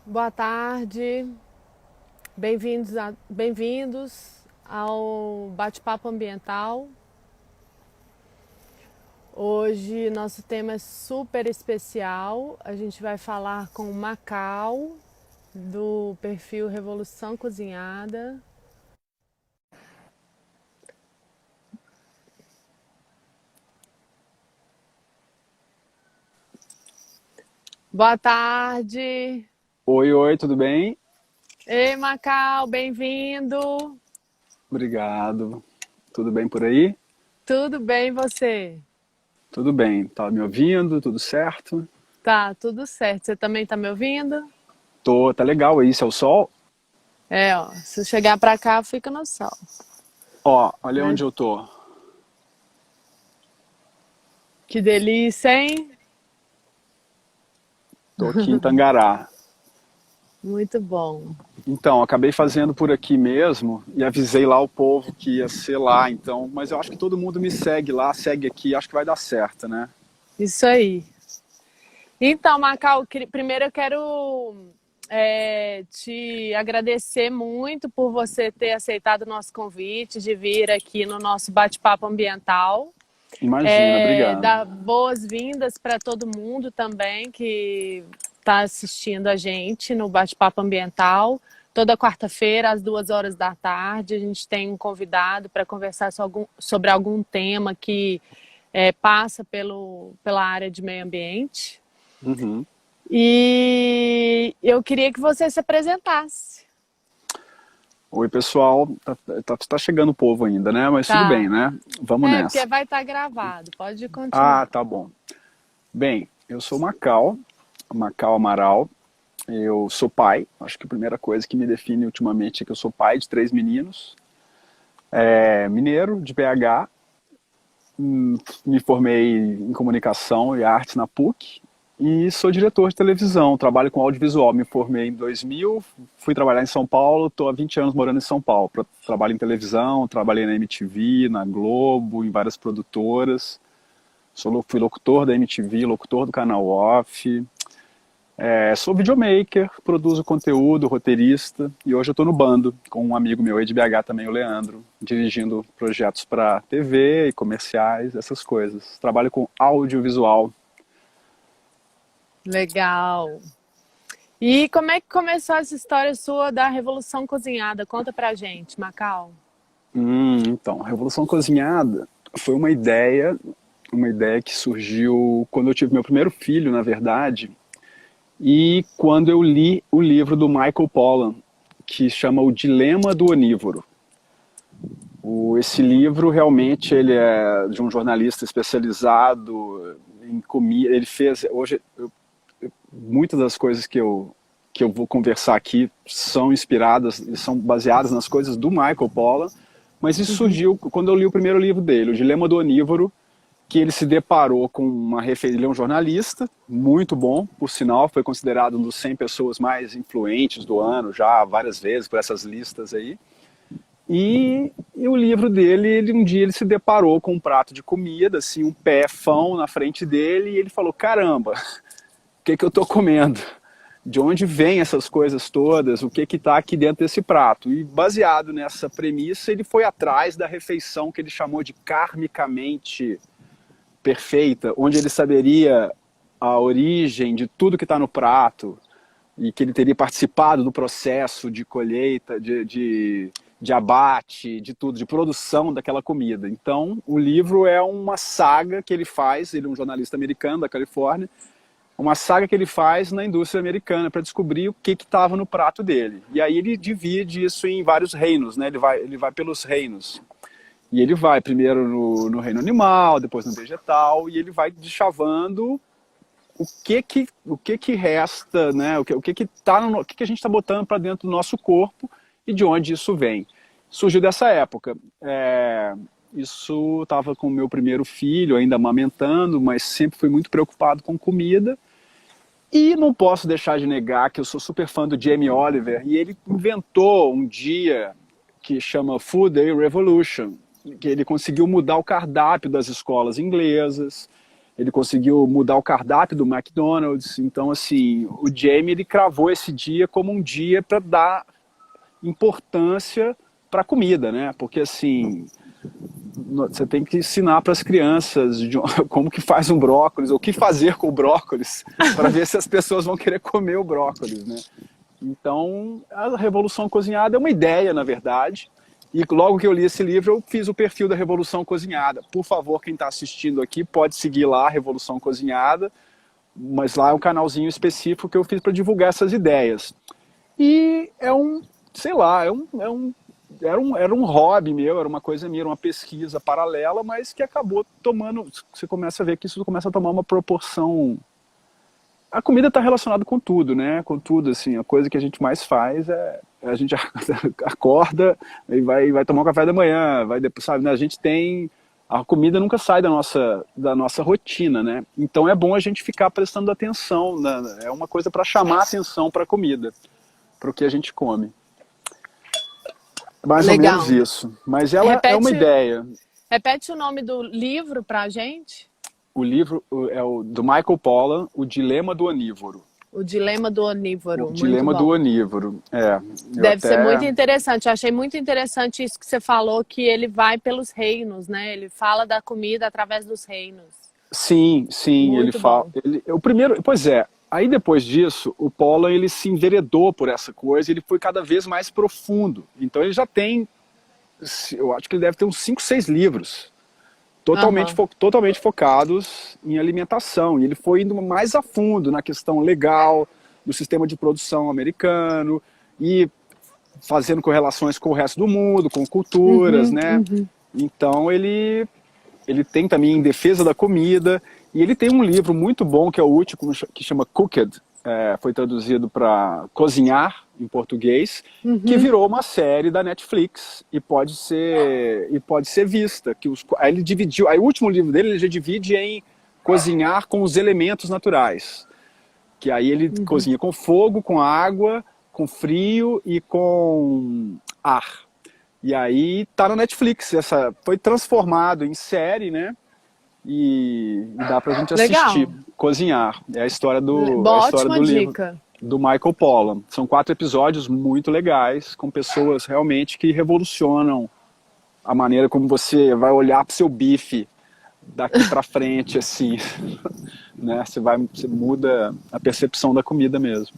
Boa tarde, bem-vindos ao Bate-Papo Ambiental. Hoje nosso tema é super especial. A gente vai falar com o Macau, do perfil Revolução Cozinhada. Boa tarde. Oi, oi, tudo bem? Ei, Macau, bem-vindo. Obrigado. Tudo bem por aí? Tudo bem, e você? Tudo bem. Tá me ouvindo? Tudo certo? Tá, tudo certo. Você também tá me ouvindo? Tá legal aí, seu sol? É, ó, se chegar pra cá, fica no sol, Ó, olha né? onde eu tô. Que delícia, hein? Tô aqui em Tangará. Muito bom. Então, acabei fazendo por aqui mesmo e avisei lá o povo que ia ser lá, então, mas eu acho que todo mundo me segue lá, segue aqui, acho que vai dar certo, né? Isso aí. Então, Macau, primeiro eu quero te agradecer muito por você ter aceitado o nosso convite de vir aqui no nosso bate-papo ambiental. Imagina, obrigado. Dar boas-vindas para todo mundo também que está assistindo a gente no bate-papo ambiental. Toda quarta-feira, às 2 horas da tarde, a gente tem um convidado para conversar sobre algum tema que passa pela área de meio ambiente. Uhum. E eu queria que você se apresentasse. Oi, pessoal. Tá chegando o povo ainda, né? Mas tudo bem, Tá? né? Vamos É, porque nessa. vai estar gravado. Pode Ah, continuar. tá bom. Bem, eu sou Macau Amaral. Eu sou pai. Acho que a primeira coisa que me define ultimamente é que eu sou pai de 3 meninos. Mineiro, de BH. Me formei em comunicação e artes na PUC. E sou diretor de televisão. Trabalho com audiovisual. Me formei em 2000. Fui trabalhar em São Paulo. Estou há 20 anos morando em São Paulo. Trabalho em televisão. Trabalhei na MTV, na Globo, em várias produtoras. Fui locutor da MTV, locutor do canal Off. Sou videomaker, produzo conteúdo, roteirista, e hoje eu estou no bando com um amigo meu aí de BH também, o Leandro, dirigindo projetos para TV e comerciais, essas coisas. Trabalho com audiovisual. Legal. E como é que começou essa história sua da Revolução Cozinhada? Conta pra gente, Macau. Então, Revolução Cozinhada foi uma ideia que surgiu quando eu tive meu primeiro filho, na verdade, e quando eu li o livro do Michael Pollan, que chama O Dilema do Onívoro. Esse livro realmente ele é de um jornalista especializado em comida. Ele fez hoje muitas das coisas que eu vou conversar aqui são inspiradas e são baseadas nas coisas do Michael Pollan, mas isso surgiu quando eu li o primeiro livro dele, O Dilema do Onívoro, que ele se deparou com uma referência. Ele é um jornalista muito bom, por sinal, foi considerado um dos 100 pessoas mais influentes do ano já várias vezes por essas listas aí. E o livro dele, um dia ele se deparou com um prato de comida, assim, um pé-fão na frente dele, e ele falou, caramba, o que eu estou comendo? De onde vêm essas coisas todas? O que está aqui dentro desse prato? E baseado nessa premissa, ele foi atrás da refeição que ele chamou de karmicamente perfeita, onde ele saberia a origem de tudo que está no prato, e que ele teria participado do processo de colheita, de abate, de tudo, de produção daquela comida. Então, o livro é uma saga que ele faz, ele é um jornalista americano da Califórnia, uma saga que ele faz na indústria americana para descobrir o que estava no prato dele. E aí ele divide isso em vários reinos, né? Ele vai pelos reinos. E ele vai primeiro no reino animal, depois no vegetal, e ele vai deschavando o que resta, né? O que a gente está botando para dentro do nosso corpo e de onde isso vem. Surgiu dessa época. Isso estava com o meu primeiro filho, ainda amamentando, mas sempre fui muito preocupado com comida. E não posso deixar de negar que eu sou super fã do Jamie Oliver, e ele inventou um dia que chama Food Day Revolution, que ele conseguiu mudar o cardápio das escolas inglesas, ele conseguiu mudar o cardápio do McDonald's. Então, assim, o Jamie, ele cravou esse dia como um dia para dar importância para a comida, né? Porque, assim, você tem que ensinar para as crianças como que faz um brócolis, ou o que fazer com o brócolis, para ver se as pessoas vão querer comer o brócolis, né? Então, a Revolução Cozinhada é uma ideia, na verdade, e logo que eu li esse livro, eu fiz o perfil da Revolução Cozinhada. Por favor, quem está assistindo aqui, pode seguir lá a Revolução Cozinhada, mas lá é um canalzinho específico que eu fiz para divulgar essas ideias. E sei lá, era um hobby meu, era uma coisa minha, era uma pesquisa paralela, mas que acabou tomando, você começa a ver que isso começa a tomar uma proporção. A comida está relacionada com tudo, né? Com tudo, assim, a coisa que a gente mais faz é a gente acorda e vai tomar um café da manhã, vai depois, sabe, né? A comida nunca sai da nossa rotina, né? Então é bom a gente ficar prestando atenção, né? É uma coisa para chamar atenção para a comida, para o que a gente come. Mais Legal. ou menos isso. Mas ela é uma ideia. Repete o nome do livro pra gente. O livro é do Michael Pollan, O Dilema do Onívoro. O Dilema do Onívoro. O Dilema do Onívoro, Deve ser muito interessante. Eu achei muito interessante isso que você falou, que ele vai pelos reinos, né? Ele fala da comida através dos reinos. Sim, Muito ele fala. O primeiro, pois é. Aí depois disso, o Pollan, ele se enveredou por essa coisa, ele foi cada vez mais profundo. Então ele já tem, eu acho que ele deve ter uns 5, 6 livros, totalmente focados em alimentação. E ele foi indo mais a fundo na questão legal, do sistema de produção americano, e fazendo correlações com o resto do mundo, com culturas, né? Então ele tem também Em Defesa da Comida, e ele tem um livro muito bom, que é o último, que chama Cooked, foi traduzido para Cozinhar, em português, que virou uma série da Netflix, e pode ser vista. Aí ele dividiu, aí o último livro dele, ele já divide em Cozinhar com os Elementos Naturais, que aí ele cozinha com fogo, com água, com frio e com ar. E aí tá na Netflix, foi transformado em série, né? E dá pra gente assistir. Legal. Cozinhar. É a história do Ótima livro dica. do Michael Pollan. São 4 episódios muito legais, com pessoas realmente que revolucionam a maneira como você vai olhar pro seu bife daqui pra frente, assim. Né? Você muda a percepção da comida mesmo.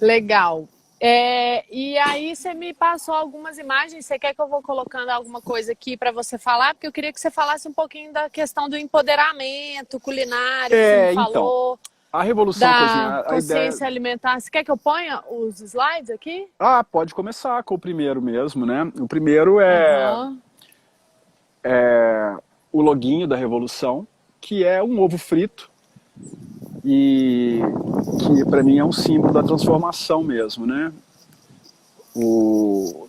Legal. E aí você me passou algumas imagens, você quer que eu vou colocando alguma coisa aqui para você falar? Porque eu queria que você falasse um pouquinho da questão do empoderamento culinário, que você me falou, a Revolução Cozinhada, da consciência alimentar. Você quer que eu ponha os slides aqui? Pode começar com o primeiro mesmo, né? O primeiro é o loginho da Revolução, que é um ovo frito, e que para mim é um símbolo da transformação mesmo, né? O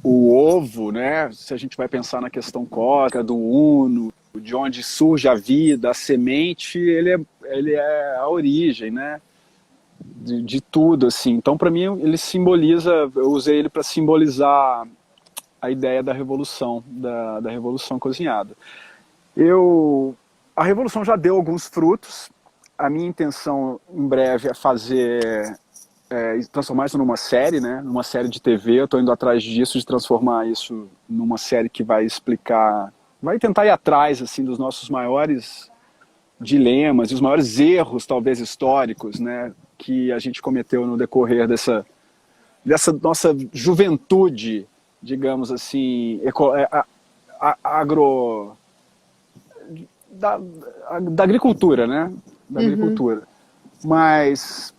ovo, né? Se a gente vai pensar na questão cósmica do Uno, de onde surge a vida, a semente, ele é a origem, né? De tudo, assim. Então, para mim, ele simboliza, eu usei ele para simbolizar a ideia da revolução, da Revolução Cozinhada. A Revolução já deu alguns frutos. A minha intenção, em breve, é transformar isso numa série, né? Numa série de TV. Eu estou indo atrás disso, de transformar isso numa série que vai explicar, vai tentar ir atrás, assim, dos nossos maiores dilemas e os maiores erros, talvez, históricos, né? Que a gente cometeu no decorrer dessa nossa juventude, digamos assim, da agricultura, né? Da agricultura. Mas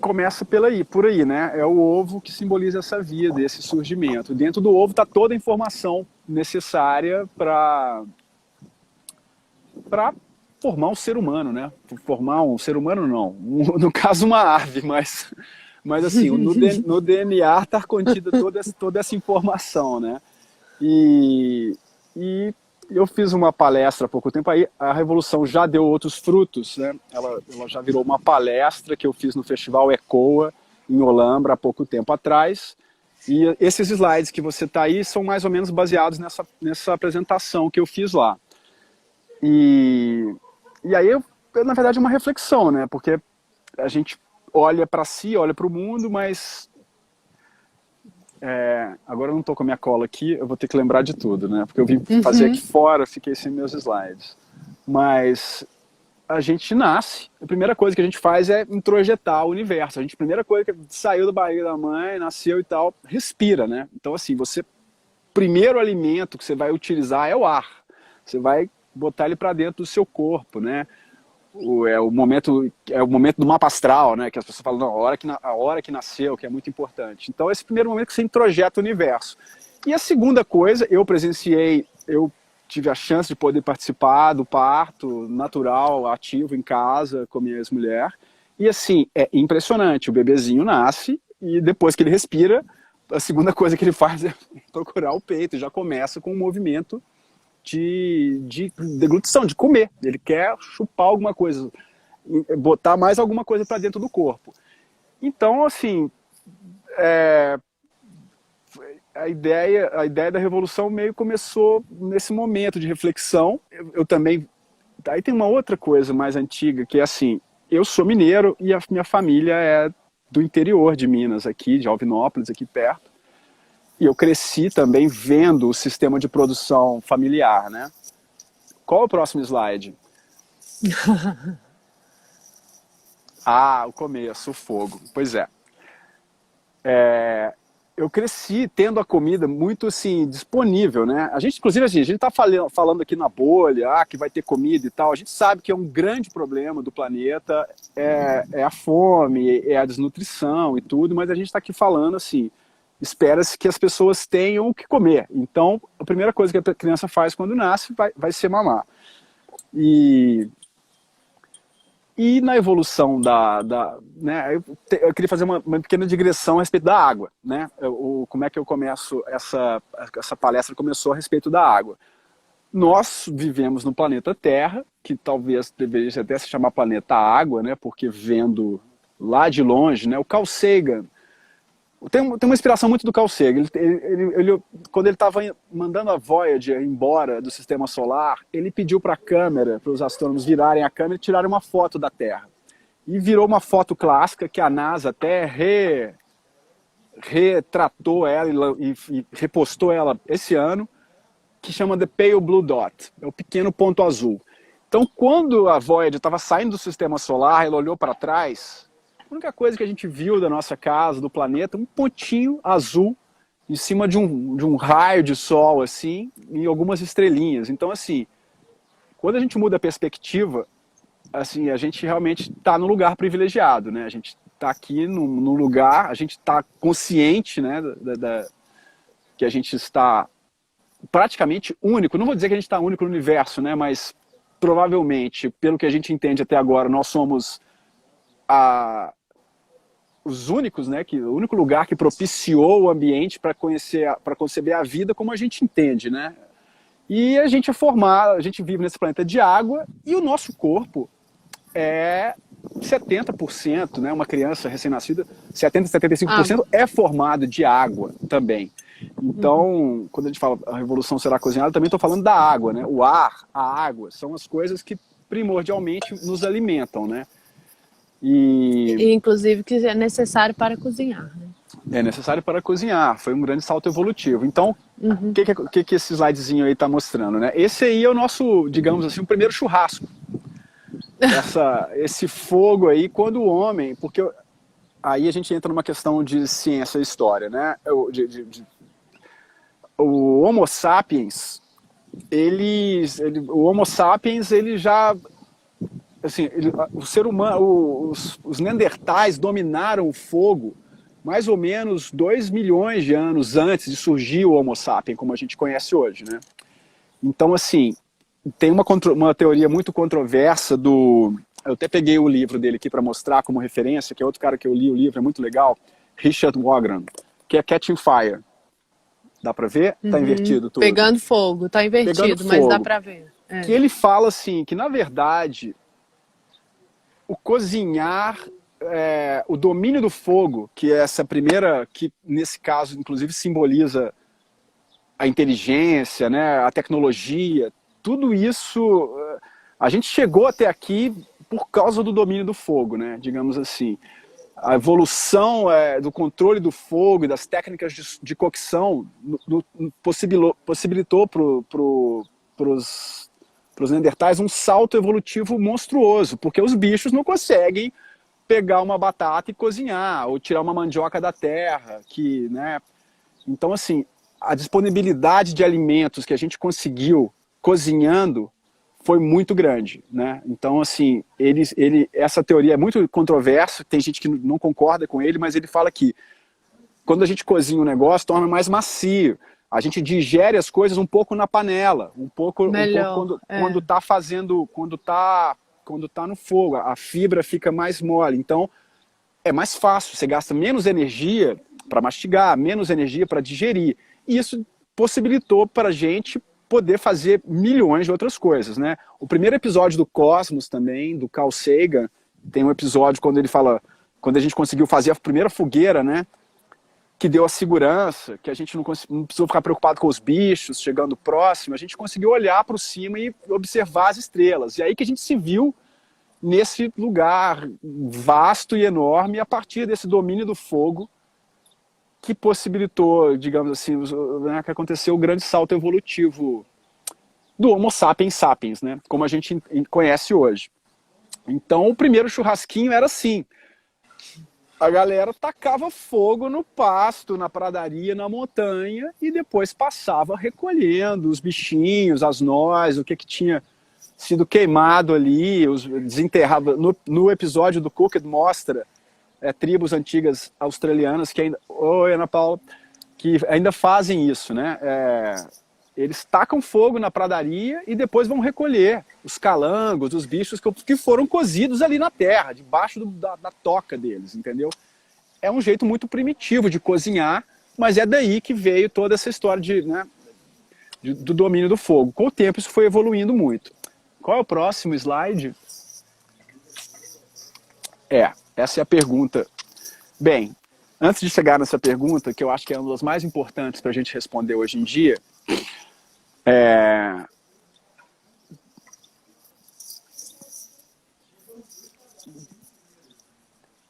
começa por aí, né? É o ovo que simboliza essa vida, esse surgimento. Dentro do ovo está toda a informação necessária para formar um ser humano, né? Formar um ser humano não, no caso uma ave, mas assim, no DNA está contida toda essa informação, né? E eu fiz uma palestra há pouco tempo, aí a Revolução já deu outros frutos, né? Ela já virou uma palestra que eu fiz no Festival ECOA, em Olambra, há pouco tempo atrás, e esses slides que você está aí são mais ou menos baseados nessa apresentação que eu fiz lá. E, e aí, na verdade, é uma reflexão, né? Porque a gente olha para si, olha para o mundo, mas agora eu não estou com a minha cola aqui, eu vou ter que lembrar de tudo, né? Porque eu vim fazer aqui fora, fiquei sem meus slides. Mas a gente nasce, a primeira coisa que a gente faz é introjetar o universo. A primeira coisa que saiu da barriga da mãe, nasceu e tal, respira, né? Então, assim, primeiro alimento que você vai utilizar é o ar. Você vai botar ele para dentro do seu corpo, né? É o momento do mapa astral, né? Que as pessoas falam, não, a hora que nasceu, que é muito importante. Então, esse primeiro momento que você introjeta o universo. E a segunda coisa, eu tive a chance de poder participar do parto natural, ativo, em casa, com a minha ex-mulher. E assim, é impressionante. O bebezinho nasce e depois que ele respira, a segunda coisa que ele faz é procurar o peito. Já começa com um movimento de deglutição, de comer. Ele quer chupar alguma coisa, botar mais alguma coisa para dentro do corpo. Então, assim, a ideia da revolução meio começou nesse momento de reflexão. Eu também... Aí tem uma outra coisa mais antiga, que é assim, eu sou mineiro e a minha família é do interior de Minas, aqui, de Alvinópolis, aqui perto. E eu cresci também vendo o sistema de produção familiar, né? Qual é o próximo slide? O começo, o fogo. Pois é. Eu cresci tendo a comida muito assim, disponível, né? A gente, inclusive, assim, a gente tá falando aqui na bolha, que vai ter comida e tal. A gente sabe que é um grande problema do planeta, é a fome, é a desnutrição e tudo, mas a gente está aqui falando assim, espera-se que as pessoas tenham o que comer. Então, a primeira coisa que a criança faz quando nasce vai ser mamar. E na evolução né, eu queria fazer uma pequena digressão a respeito da água, né? Como é que eu começo, essa palestra começou a respeito da água. Nós vivemos no planeta Terra, que talvez deveria até se chamar planeta Água, né? Porque vendo lá de longe, né, o Carl Sagan, tem uma inspiração muito do Carl Sagan. Quando ele estava mandando a Voyager embora do sistema solar, ele pediu para a câmera, para os astrônomos virarem a câmera e tirarem uma foto da Terra. E virou uma foto clássica que a NASA até retratou ela e repostou ela esse ano, que chama The Pale Blue Dot, é o pequeno ponto azul. Então, quando a Voyager estava saindo do sistema solar, ela olhou para trás... A única coisa que a gente viu da nossa casa, do planeta, um pontinho azul em cima de um raio de sol, assim, e algumas estrelinhas. Então, assim, quando a gente muda a perspectiva, assim, a gente realmente está num lugar privilegiado, né? A gente está aqui num lugar, a gente está consciente, né, que a gente está praticamente único. Não vou dizer que a gente está único no universo, né? Mas provavelmente, pelo que a gente entende até agora, nós somos os únicos, né, o único lugar que propiciou o ambiente para conceber a vida como a gente entende, né? E a gente a gente vive nesse planeta de água e o nosso corpo é 70%, né, uma criança recém-nascida, 70, 75% é formado de água também. Então, quando a gente fala a revolução será cozinhada, também estou falando da água, né? O ar, a água, são as coisas que primordialmente nos alimentam, né? E inclusive que é necessário para cozinhar, né? É necessário para cozinhar, foi um grande salto evolutivo. Então, o que esse slidezinho aí está mostrando, né? Esse aí é o nosso, digamos assim, o primeiro churrasco. Esse fogo aí, quando o homem... Porque aí a gente entra numa questão de ciência e história, né? O Homo sapiens, o Homo sapiens, ele já... Assim, o ser humano, os neandertais dominaram o fogo mais ou menos 2 milhões de anos antes de surgir o Homo sapiens, como a gente conhece hoje, né? Então, assim, tem uma teoria muito controversa eu até peguei o livro dele aqui para mostrar como referência, que é outro cara que eu li o livro, é muito legal, Richard Wagner, que é Catching Fire. Dá para ver? Tá invertido tudo. Pegando fogo, tá invertido, mas dá para ver. Que ele fala assim, que na verdade... O cozinhar, o domínio do fogo, que é essa primeira, que nesse caso inclusive simboliza a inteligência, né, a tecnologia, tudo isso, a gente chegou até aqui por causa do domínio do fogo, né? Digamos assim. A evolução do controle do fogo e das técnicas de cocção possibilitou para os neandertais um salto evolutivo monstruoso, porque os bichos não conseguem pegar uma batata e cozinhar, ou tirar uma mandioca da terra, né? Então, assim, a disponibilidade de alimentos que a gente conseguiu cozinhando foi muito grande, né? Então, assim, essa teoria é muito controversa, tem gente que não concorda com ele, mas ele fala que quando a gente cozinha um negócio, torna mais macio. A gente digere as coisas um pouco na panela, um pouco quando tá fazendo, quando tá no fogo, a fibra fica mais mole. Então, é mais fácil, você gasta menos energia para mastigar, menos energia para digerir. E isso possibilitou para a gente poder fazer milhões de outras coisas, né? O primeiro episódio do Cosmos também, do Carl Sagan, tem um episódio quando ele fala, quando a gente conseguiu fazer a primeira fogueira, né? Que deu a segurança, que a gente não precisou ficar preocupado com os bichos chegando próximo, a gente conseguiu olhar para cima e observar as estrelas. E aí que a gente se viu nesse lugar vasto e enorme a partir desse domínio do fogo que possibilitou, digamos assim, né, que aconteceu o grande salto evolutivo do Homo sapiens sapiens, né, como a gente conhece hoje. Então, o primeiro churrasquinho era assim, a galera tacava fogo no pasto, na pradaria, na montanha, e depois passava recolhendo os bichinhos, as nozes, o que tinha sido queimado ali, desenterrava. No episódio do Cooked mostra tribos antigas australianas que ainda, oi, Ana Paula, que ainda fazem isso, né? Eles tacam fogo na pradaria e depois vão recolher os calangos, os bichos que foram cozidos ali na terra, debaixo da toca deles, entendeu? É um jeito muito primitivo de cozinhar, mas é daí que veio toda essa história do domínio do fogo. Com o tempo isso foi evoluindo muito. Qual é o próximo slide? Essa é a pergunta. Bem, antes de chegar nessa pergunta, que eu acho que é uma das mais importantes para a gente responder hoje em dia,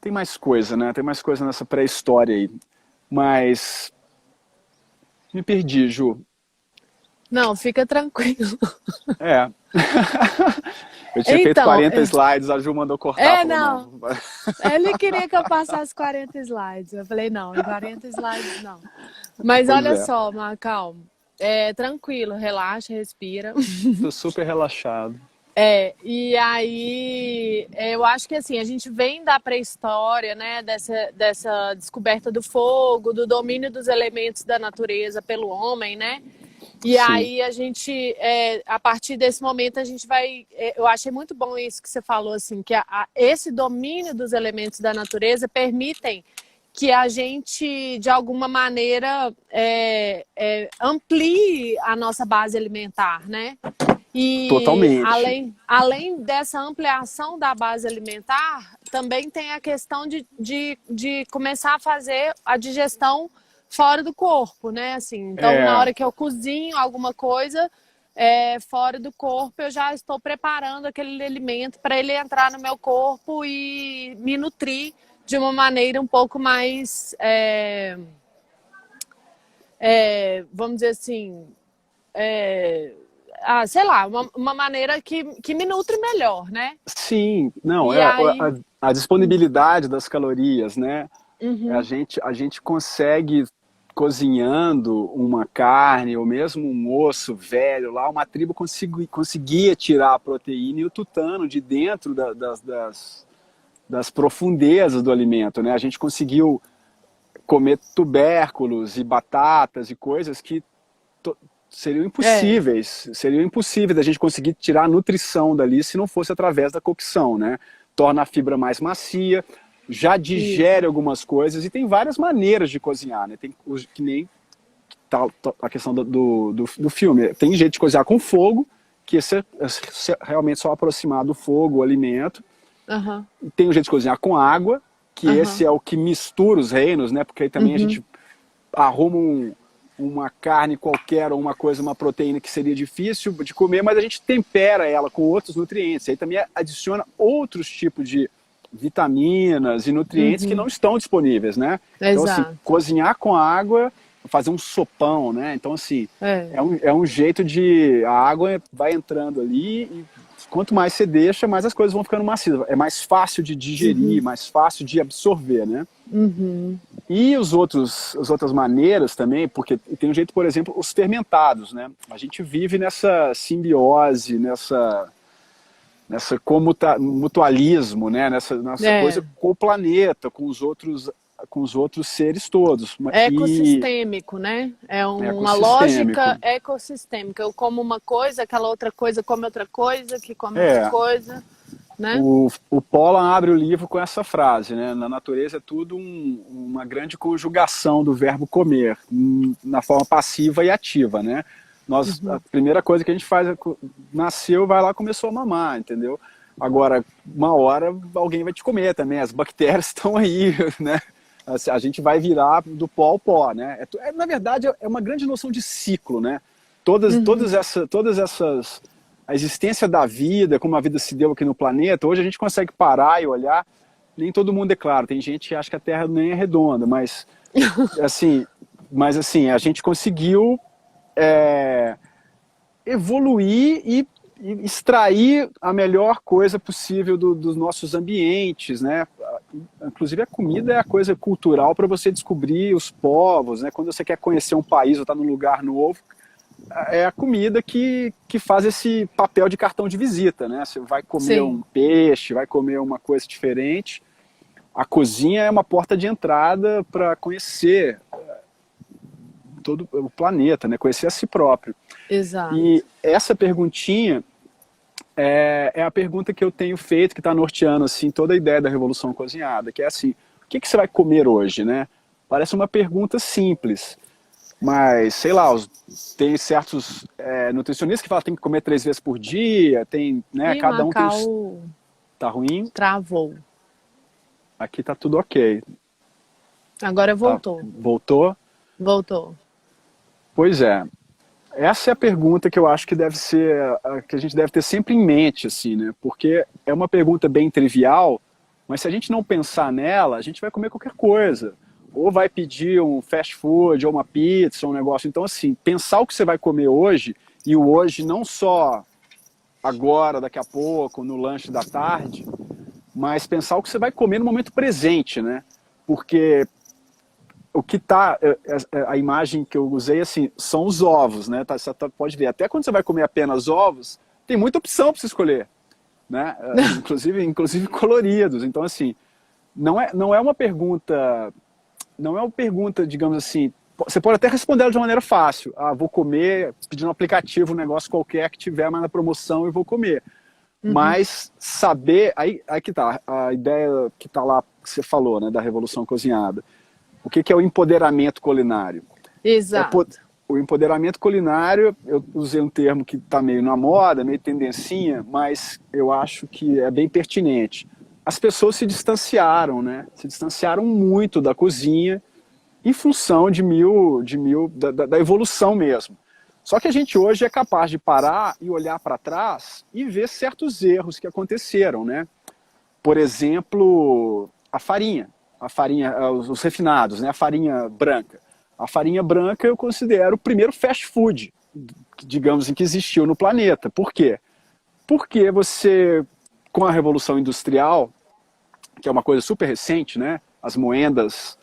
tem mais coisa, né? Tem mais coisa nessa pré-história aí. Mas me perdi, Ju. Não, fica tranquilo. Eu tinha feito 40 slides, a Ju mandou cortar. Não. Ele queria que eu passasse 40 slides. Eu falei, não, 40 slides não. Mas olha só, Macau, tranquilo, relaxa, respira. Tô super relaxado. E aí, eu acho que assim, a gente vem da pré-história, né, dessa descoberta do fogo, do domínio dos elementos da natureza pelo homem, né? E Sim. Aí a gente, a partir desse momento, a gente vai... eu achei muito bom isso que você falou, assim, que esse domínio dos elementos da natureza permitem que a gente, de alguma maneira, amplie a nossa base alimentar, né? E totalmente. Além dessa ampliação da base alimentar, também tem a questão de começar a fazer a digestão fora do corpo, né? Assim, então, na hora que eu cozinho alguma coisa fora do corpo, eu já estou preparando aquele alimento para ele entrar no meu corpo e me nutrir de uma maneira um pouco mais, vamos dizer assim, sei lá, uma maneira que me nutre melhor, né? Sim, não, aí... a disponibilidade das calorias, né? Uhum. A gente consegue, cozinhando uma carne, ou mesmo um osso velho lá, uma tribo conseguia tirar a proteína e o tutano de dentro das profundezas do alimento, né? A gente conseguiu comer tubérculos e batatas e coisas que seriam impossíveis da gente conseguir tirar a nutrição dali se não fosse através da cocção, né? Torna a fibra mais macia, já digere algumas coisas e tem várias maneiras de cozinhar, né? Tem que nem a questão do filme. Tem jeito de cozinhar com fogo, que esse é realmente só aproximar do fogo o alimento. Uhum. Tem o jeito de cozinhar com água, que esse é o que mistura os reinos, né? Porque aí também a gente arruma uma carne qualquer ou uma coisa, uma proteína que seria difícil de comer, mas a gente tempera ela com outros nutrientes. Aí também adiciona outros tipos de vitaminas e nutrientes que não estão disponíveis, né? Então, assim, Exato. cozinhar com água, fazer um sopão, né? Então, assim, é um jeito de... A água vai entrando ali e quanto mais você deixa, mais as coisas vão ficando macias. É mais fácil de digerir, mais fácil de absorver, né? E as outras maneiras também, porque tem um jeito, por exemplo, os fermentados, né? A gente vive nessa simbiose, nessa mutualismo, né? Nessa coisa com o planeta, com os outros seres todos. É ecossistêmico, né? É uma lógica ecossistêmica. Eu como uma coisa, aquela outra coisa come outra coisa, que come outra coisa, né? O Pollan abre o livro com essa frase, né? Na natureza é tudo uma grande conjugação do verbo comer, na forma passiva e ativa, né? A primeira coisa que a gente faz é nasceu, vai lá, começou a mamar, entendeu? Agora, uma hora alguém vai te comer também, as bactérias estão aí, né? A gente vai virar do pó ao pó, né? Na verdade, é uma grande noção de ciclo, né? Todas essas... A existência da vida, como a vida se deu aqui no planeta, hoje a gente consegue parar e olhar, nem todo mundo é claro, tem gente que acha que a Terra nem é redonda, mas assim, a gente conseguiu evoluir e extrair a melhor coisa possível dos nossos ambientes, né? Inclusive a comida é a coisa cultural para você descobrir os povos, né? Quando você quer conhecer um país ou está num lugar novo, é a comida que faz esse papel de cartão de visita, né? Você vai comer um peixe, vai comer uma coisa diferente. A cozinha é uma porta de entrada para conhecer todo o planeta, né? Conhecer a si próprio. Exato. E essa perguntinha é a pergunta que eu tenho feito, que está norteando assim, toda a ideia da Revolução Cozinhada, que é assim, o que você vai comer hoje, né? Parece uma pergunta simples, mas, sei lá, tem certos nutricionistas que falam que tem que comer 3 vezes por dia, tem, né, E cada um tem... Macau Tá ruim? travou. Aqui tá tudo ok. Agora voltou. Voltou? Voltou. Pois é. Essa é a pergunta que eu acho que deve ser, que a gente deve ter sempre em mente, assim, né? Porque é uma pergunta bem trivial, mas se a gente não pensar nela, a gente vai comer qualquer coisa. Ou vai pedir um fast food, ou uma pizza, um negócio. Então, assim, pensar o que você vai comer hoje, e o hoje não só agora, daqui a pouco, no lanche da tarde, mas pensar o que você vai comer no momento presente, né? Porque o que tá, a imagem que eu usei, assim, são os ovos, né? Você pode ver, até quando você vai comer apenas ovos, tem muita opção para você escolher, né? Inclusive coloridos. Então, assim, não é uma pergunta, digamos assim, você pode até responder ela de uma maneira fácil. Ah, vou comer, pedir no aplicativo um negócio qualquer que tiver mais na promoção e vou comer. Mas saber, aí que tá, a ideia que tá lá, que você falou, né, da Revolução Cozinhada. O que é o empoderamento culinário? Exato. O empoderamento culinário, eu usei um termo que está meio na moda, meio tendencinha, mas eu acho que é bem pertinente. As pessoas se distanciaram, né? Se distanciaram muito da cozinha em função da evolução mesmo. Só que a gente hoje é capaz de parar e olhar para trás e ver certos erros que aconteceram, né? Por exemplo, a farinha, os refinados, né? A farinha branca. A farinha branca eu considero o primeiro fast food, digamos, que existiu no planeta. Por quê? Porque você, com a Revolução Industrial, que é uma coisa super recente, né? As moendas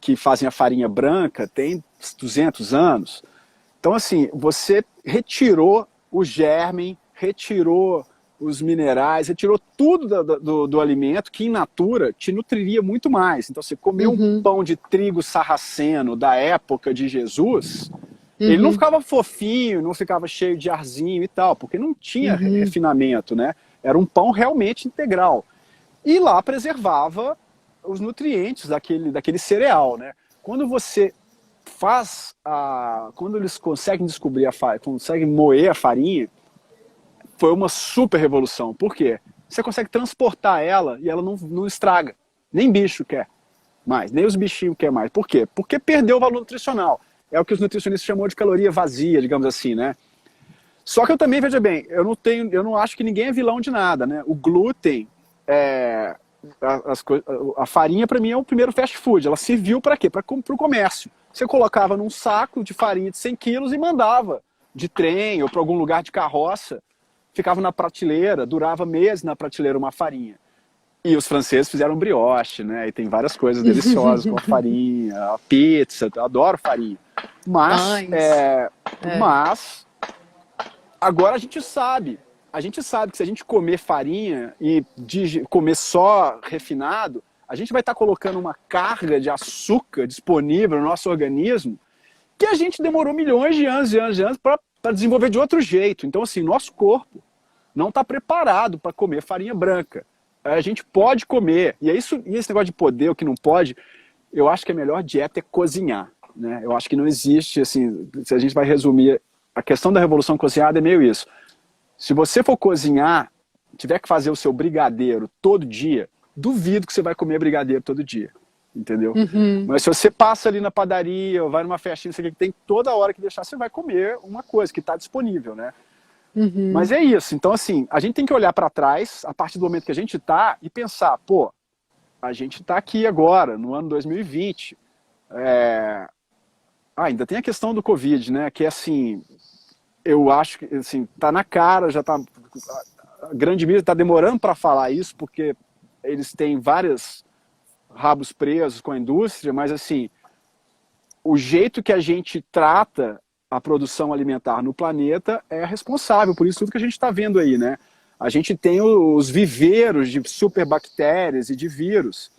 que fazem a farinha branca têm 200 anos. Então, assim, você retirou o germe, retirou os minerais, retirou tudo do alimento que, in natura, te nutriria muito mais. Então, você comeu um pão de trigo sarraceno da época de Jesus, ele não ficava fofinho, não ficava cheio de arzinho e tal, porque não tinha refinamento, né? Era um pão realmente integral. E lá preservava os nutrientes daquele cereal, né? Quando você quando eles conseguem descobrir conseguem moer a farinha, foi uma super revolução. Por quê? Você consegue transportar ela e ela não estraga. Nem bicho quer mais, nem os bichinhos quer mais. Por quê? Porque perdeu o valor nutricional. é o que os nutricionistas chamam de caloria vazia, digamos assim, né? Só que eu também, veja bem, eu não acho que ninguém é vilão de nada, né? O glúten, a farinha para mim é o primeiro fast food. Ela serviu para quê? Para o comércio. Você colocava num saco de farinha de 100 quilos e mandava de trem ou para algum lugar de carroça. Ficava na prateleira, durava meses na prateleira uma farinha. E os franceses fizeram brioche, né? E tem várias coisas deliciosas com a farinha, a pizza, eu adoro farinha. Mas agora a gente sabe que se a gente comer farinha e comer só refinado, a gente vai estar colocando uma carga de açúcar disponível no nosso organismo que a gente demorou milhões de anos para desenvolver de outro jeito. Então, assim, nosso corpo não está preparado para comer farinha branca. A gente pode comer, e esse negócio de poder, o que não pode, eu acho que a melhor dieta é cozinhar, né? Eu acho que não existe, assim, se a gente vai resumir, a questão da revolução cozinhada é meio isso. Se você for cozinhar, tiver que fazer o seu brigadeiro todo dia, duvido que você vai comer brigadeiro todo dia, entendeu? Mas se você passa ali na padaria, ou vai numa festinha, que tem toda hora que deixar, você vai comer uma coisa que está disponível, né? Mas é isso. Então, assim, a gente tem que olhar para trás, a partir do momento que a gente está, e pensar, pô, a gente está aqui agora, no ano 2020. Ainda tem a questão do Covid, né? Que, assim, eu acho que, assim, tá na cara, já tá... A grande mídia está demorando para falar isso, porque eles têm vários rabos presos com a indústria, mas, assim, o jeito que a gente trata a produção alimentar no planeta é responsável por isso tudo que a gente está vendo aí, né? A gente tem os viveiros de superbactérias e de vírus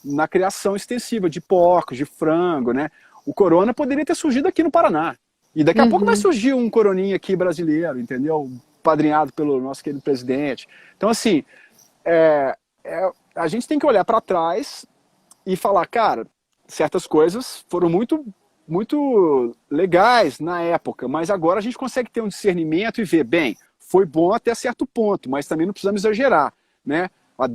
na criação extensiva de porcos, de frango, né? O corona poderia ter surgido aqui no Paraná. E daqui a pouco vai surgir um coroninha aqui brasileiro, entendeu? Padrinhado pelo nosso querido presidente. Então, assim, a gente tem que olhar para trás e falar, cara, certas coisas foram muito legais na época, mas agora a gente consegue ter um discernimento e ver, bem, foi bom até certo ponto, mas também não precisamos exagerar, né?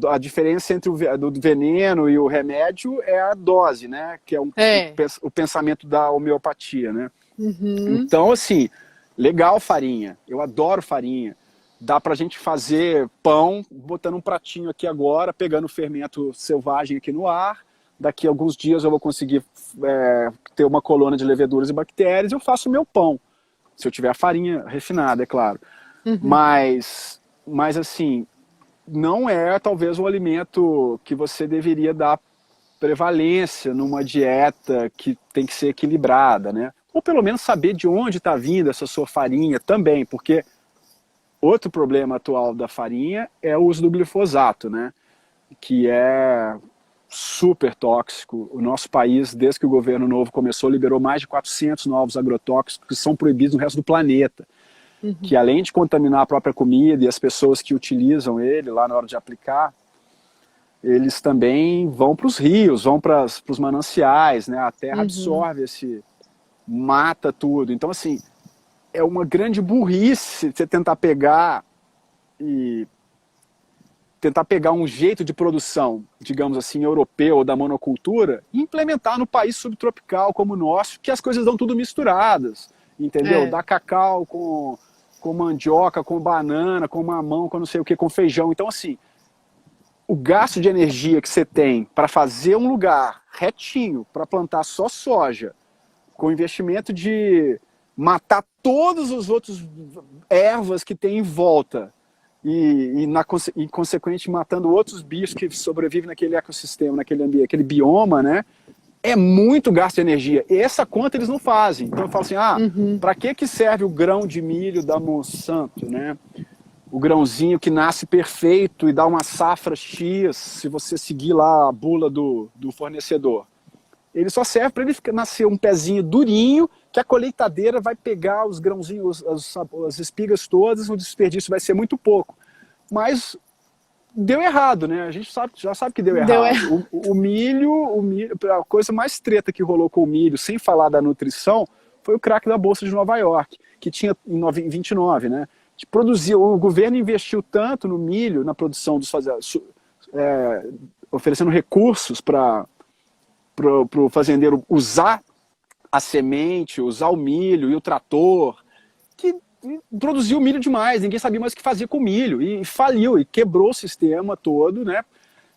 A diferença entre do veneno e o remédio é a dose, né? Que é o pensamento da homeopatia, né? Então, assim, legal farinha, eu adoro farinha. Dá pra gente fazer pão, botando um pratinho aqui agora, pegando o fermento selvagem aqui no ar. Daqui a alguns dias eu vou conseguir ter uma colônia de leveduras e bactérias e eu faço o meu pão. Se eu tiver a farinha refinada, é claro. Mas, assim, não é talvez o alimento que você deveria dar prevalência numa dieta que tem que ser equilibrada, né? Ou pelo menos saber de onde está vindo essa sua farinha também, porque outro problema atual da farinha é o uso do glifosato, né? Que é super tóxico. O nosso país, desde que o governo novo começou, liberou mais de 400 novos agrotóxicos que são proibidos no resto do planeta. Que além de contaminar a própria comida e as pessoas que utilizam ele lá na hora de aplicar, eles também vão para os rios, vão para os mananciais, né? A terra absorve mata tudo. Então, assim, é uma grande burrice você tentar pegar um jeito de produção, digamos assim, europeu ou da monocultura e implementar no país subtropical como o nosso, que as coisas dão tudo misturadas, entendeu? Dá cacau com mandioca, com banana, com mamão, com não sei o que, com feijão. Então, assim, o gasto de energia que você tem para fazer um lugar retinho, para plantar só soja, com investimento de matar todos os outros ervas que tem em volta, e consequentemente matando outros bichos que sobrevivem naquele ecossistema, naquele ambiente, aquele bioma, né? É muito gasto de energia. E essa conta eles não fazem. Então eu falo assim, para que serve o grão de milho da Monsanto, né? O grãozinho que nasce perfeito e dá uma safra X, se você seguir lá a bula do fornecedor. Ele só serve para ele nascer um pezinho durinho, que a colheitadeira vai pegar os grãozinhos, as espigas todas, o desperdício vai ser muito pouco. Mas deu errado, né? A gente já sabe que deu errado. O milho, a coisa mais treta que rolou com o milho, sem falar da nutrição, foi o crack da Bolsa de Nova York, que tinha em 29, né? O governo investiu tanto no milho, na produção oferecendo recursos para o fazendeiro usar a semente, usar o milho e o trator, que produziu milho demais, ninguém sabia mais o que fazia com o milho, e faliu, e quebrou o sistema todo, né?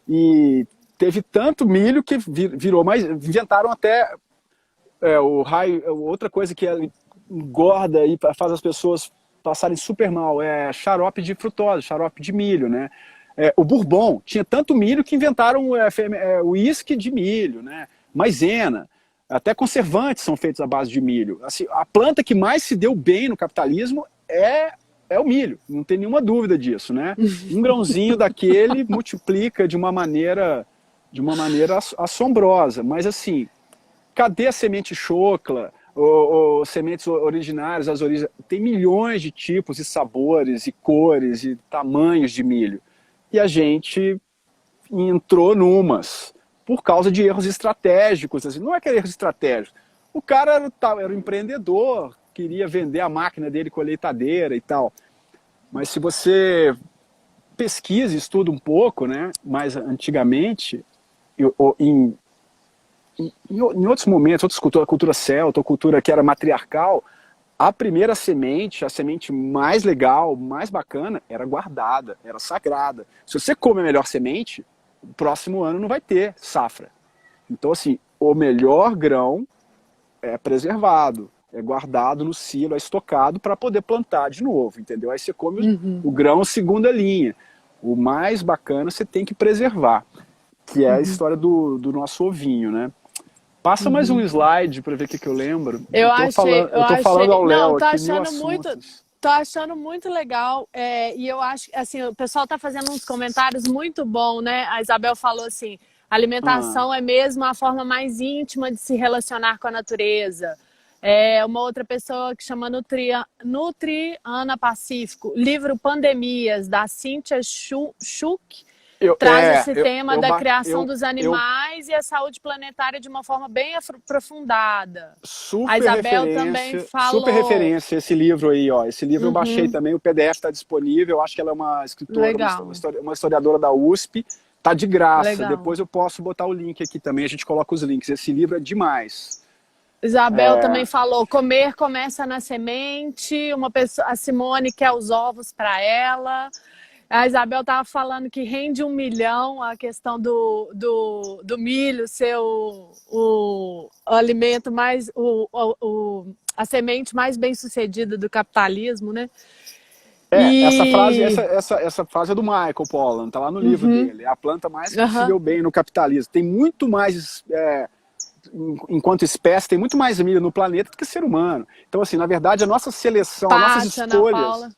E teve tanto milho que virou mais, inventaram até o raio, outra coisa que engorda e faz as pessoas passarem super mal, é xarope de frutose, xarope de milho, né? O Bourbon tinha tanto milho que inventaram o uísque de milho, né? Maisena, até conservantes são feitos à base de milho. Assim, a planta que mais se deu bem no capitalismo é o milho, não tem nenhuma dúvida disso, né? Um grãozinho daquele multiplica de uma maneira assombrosa, mas assim, cadê a semente chocla, ou sementes originárias, as origens? Tem milhões de tipos e sabores e cores e tamanhos de milho. E a gente entrou numas por causa de erros estratégicos. Assim, não é que era erros estratégicos. O cara era um empreendedor, queria vender a máquina dele colheitadeira e tal. Mas se você pesquisa e estuda um pouco, né, mais antigamente, em outros momentos, outras culturas, a cultura celta, a cultura que era matriarcal, a primeira semente, a semente mais legal, mais bacana, era guardada, era sagrada. Se você come a melhor semente, o próximo ano não vai ter safra. Então, assim, o melhor grão é preservado, é guardado no silo, é estocado para poder plantar de novo, entendeu? Aí você come o grão segunda linha. O mais bacana você tem que preservar, que é a história do nosso ovinho, né? Passa mais um slide para ver o que eu lembro. Eu tô falando ao Léo não, tô aqui achando tô achando muito legal, e eu acho, assim, o pessoal tá fazendo uns comentários muito bons, né? A Isabel falou assim, alimentação é mesmo a forma mais íntima de se relacionar com a natureza. Uma outra pessoa que chama Nutriana Pacífico, livro Pandemias, da Cíntia Schuch, traz esse tema da criação dos animais e a saúde planetária de uma forma bem aprofundada. A Isabel também falou... Super referência esse livro aí, ó. Esse livro eu baixei também, o PDF está disponível. Eu acho que ela é uma escritora, uma historiadora da USP. Tá de graça. Legal. Depois eu posso botar o link aqui também, a gente coloca os links. Esse livro é demais. Isabel também falou, comer começa na semente. A Simone quer os ovos para ela. A Isabel estava falando que rende 1 milhão a questão do milho ser o alimento mais, a semente mais bem sucedida do capitalismo, né? Essa frase é do Michael Pollan, tá lá no livro dele. É a planta mais que se deu bem no capitalismo. Tem muito mais, enquanto espécie, tem muito mais milho no planeta do que ser humano. Então, assim, na verdade, a nossa seleção, as nossas escolhas...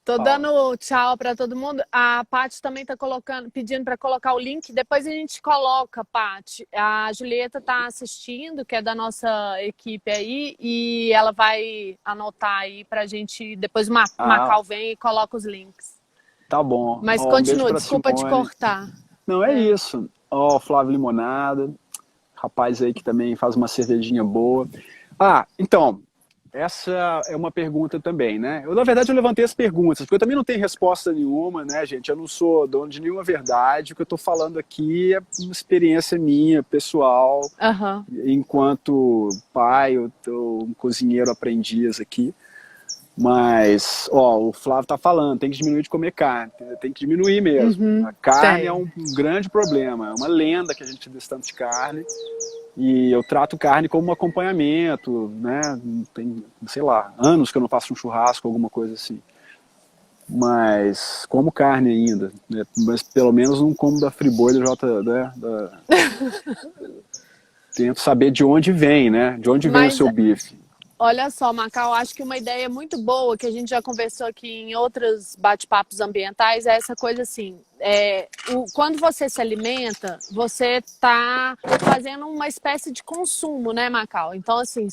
Tô dando tchau para todo mundo. A Paty também tá pedindo para colocar o link. Depois a gente coloca, Paty. A Julieta tá assistindo, que é da nossa equipe aí, e ela vai anotar aí pra gente. Depois o Macau vem e coloca os links. Tá bom. Mas continua, desculpa te cortar. Não, é isso. Ó, Flávio Limonada, rapaz aí que também faz uma cervejinha boa. Então... Essa é uma pergunta também, né? Na verdade, eu levantei as perguntas, porque eu também não tenho resposta nenhuma, né, gente? Eu não sou dono de nenhuma verdade. O que eu estou falando aqui é uma experiência minha, pessoal. Enquanto pai, eu tô um cozinheiro aprendiz aqui. Mas, o Flávio tá falando, tem que diminuir de comer carne. Tem que diminuir mesmo. A carne é um grande problema. É uma lenda que a gente desse tanto de carne. E eu trato carne como um acompanhamento, né? Tem, sei lá, anos que eu não faço um churrasco, alguma coisa assim. Mas como carne ainda, né? Mas pelo menos não como da Friboi, né? Tento saber de onde vem, né? De onde vem o seu bife. Olha só, Macau, acho que uma ideia muito boa, que a gente já conversou aqui em outros bate-papos ambientais, é essa coisa assim, quando você se alimenta, você está fazendo uma espécie de consumo, né, Macau? Então, assim,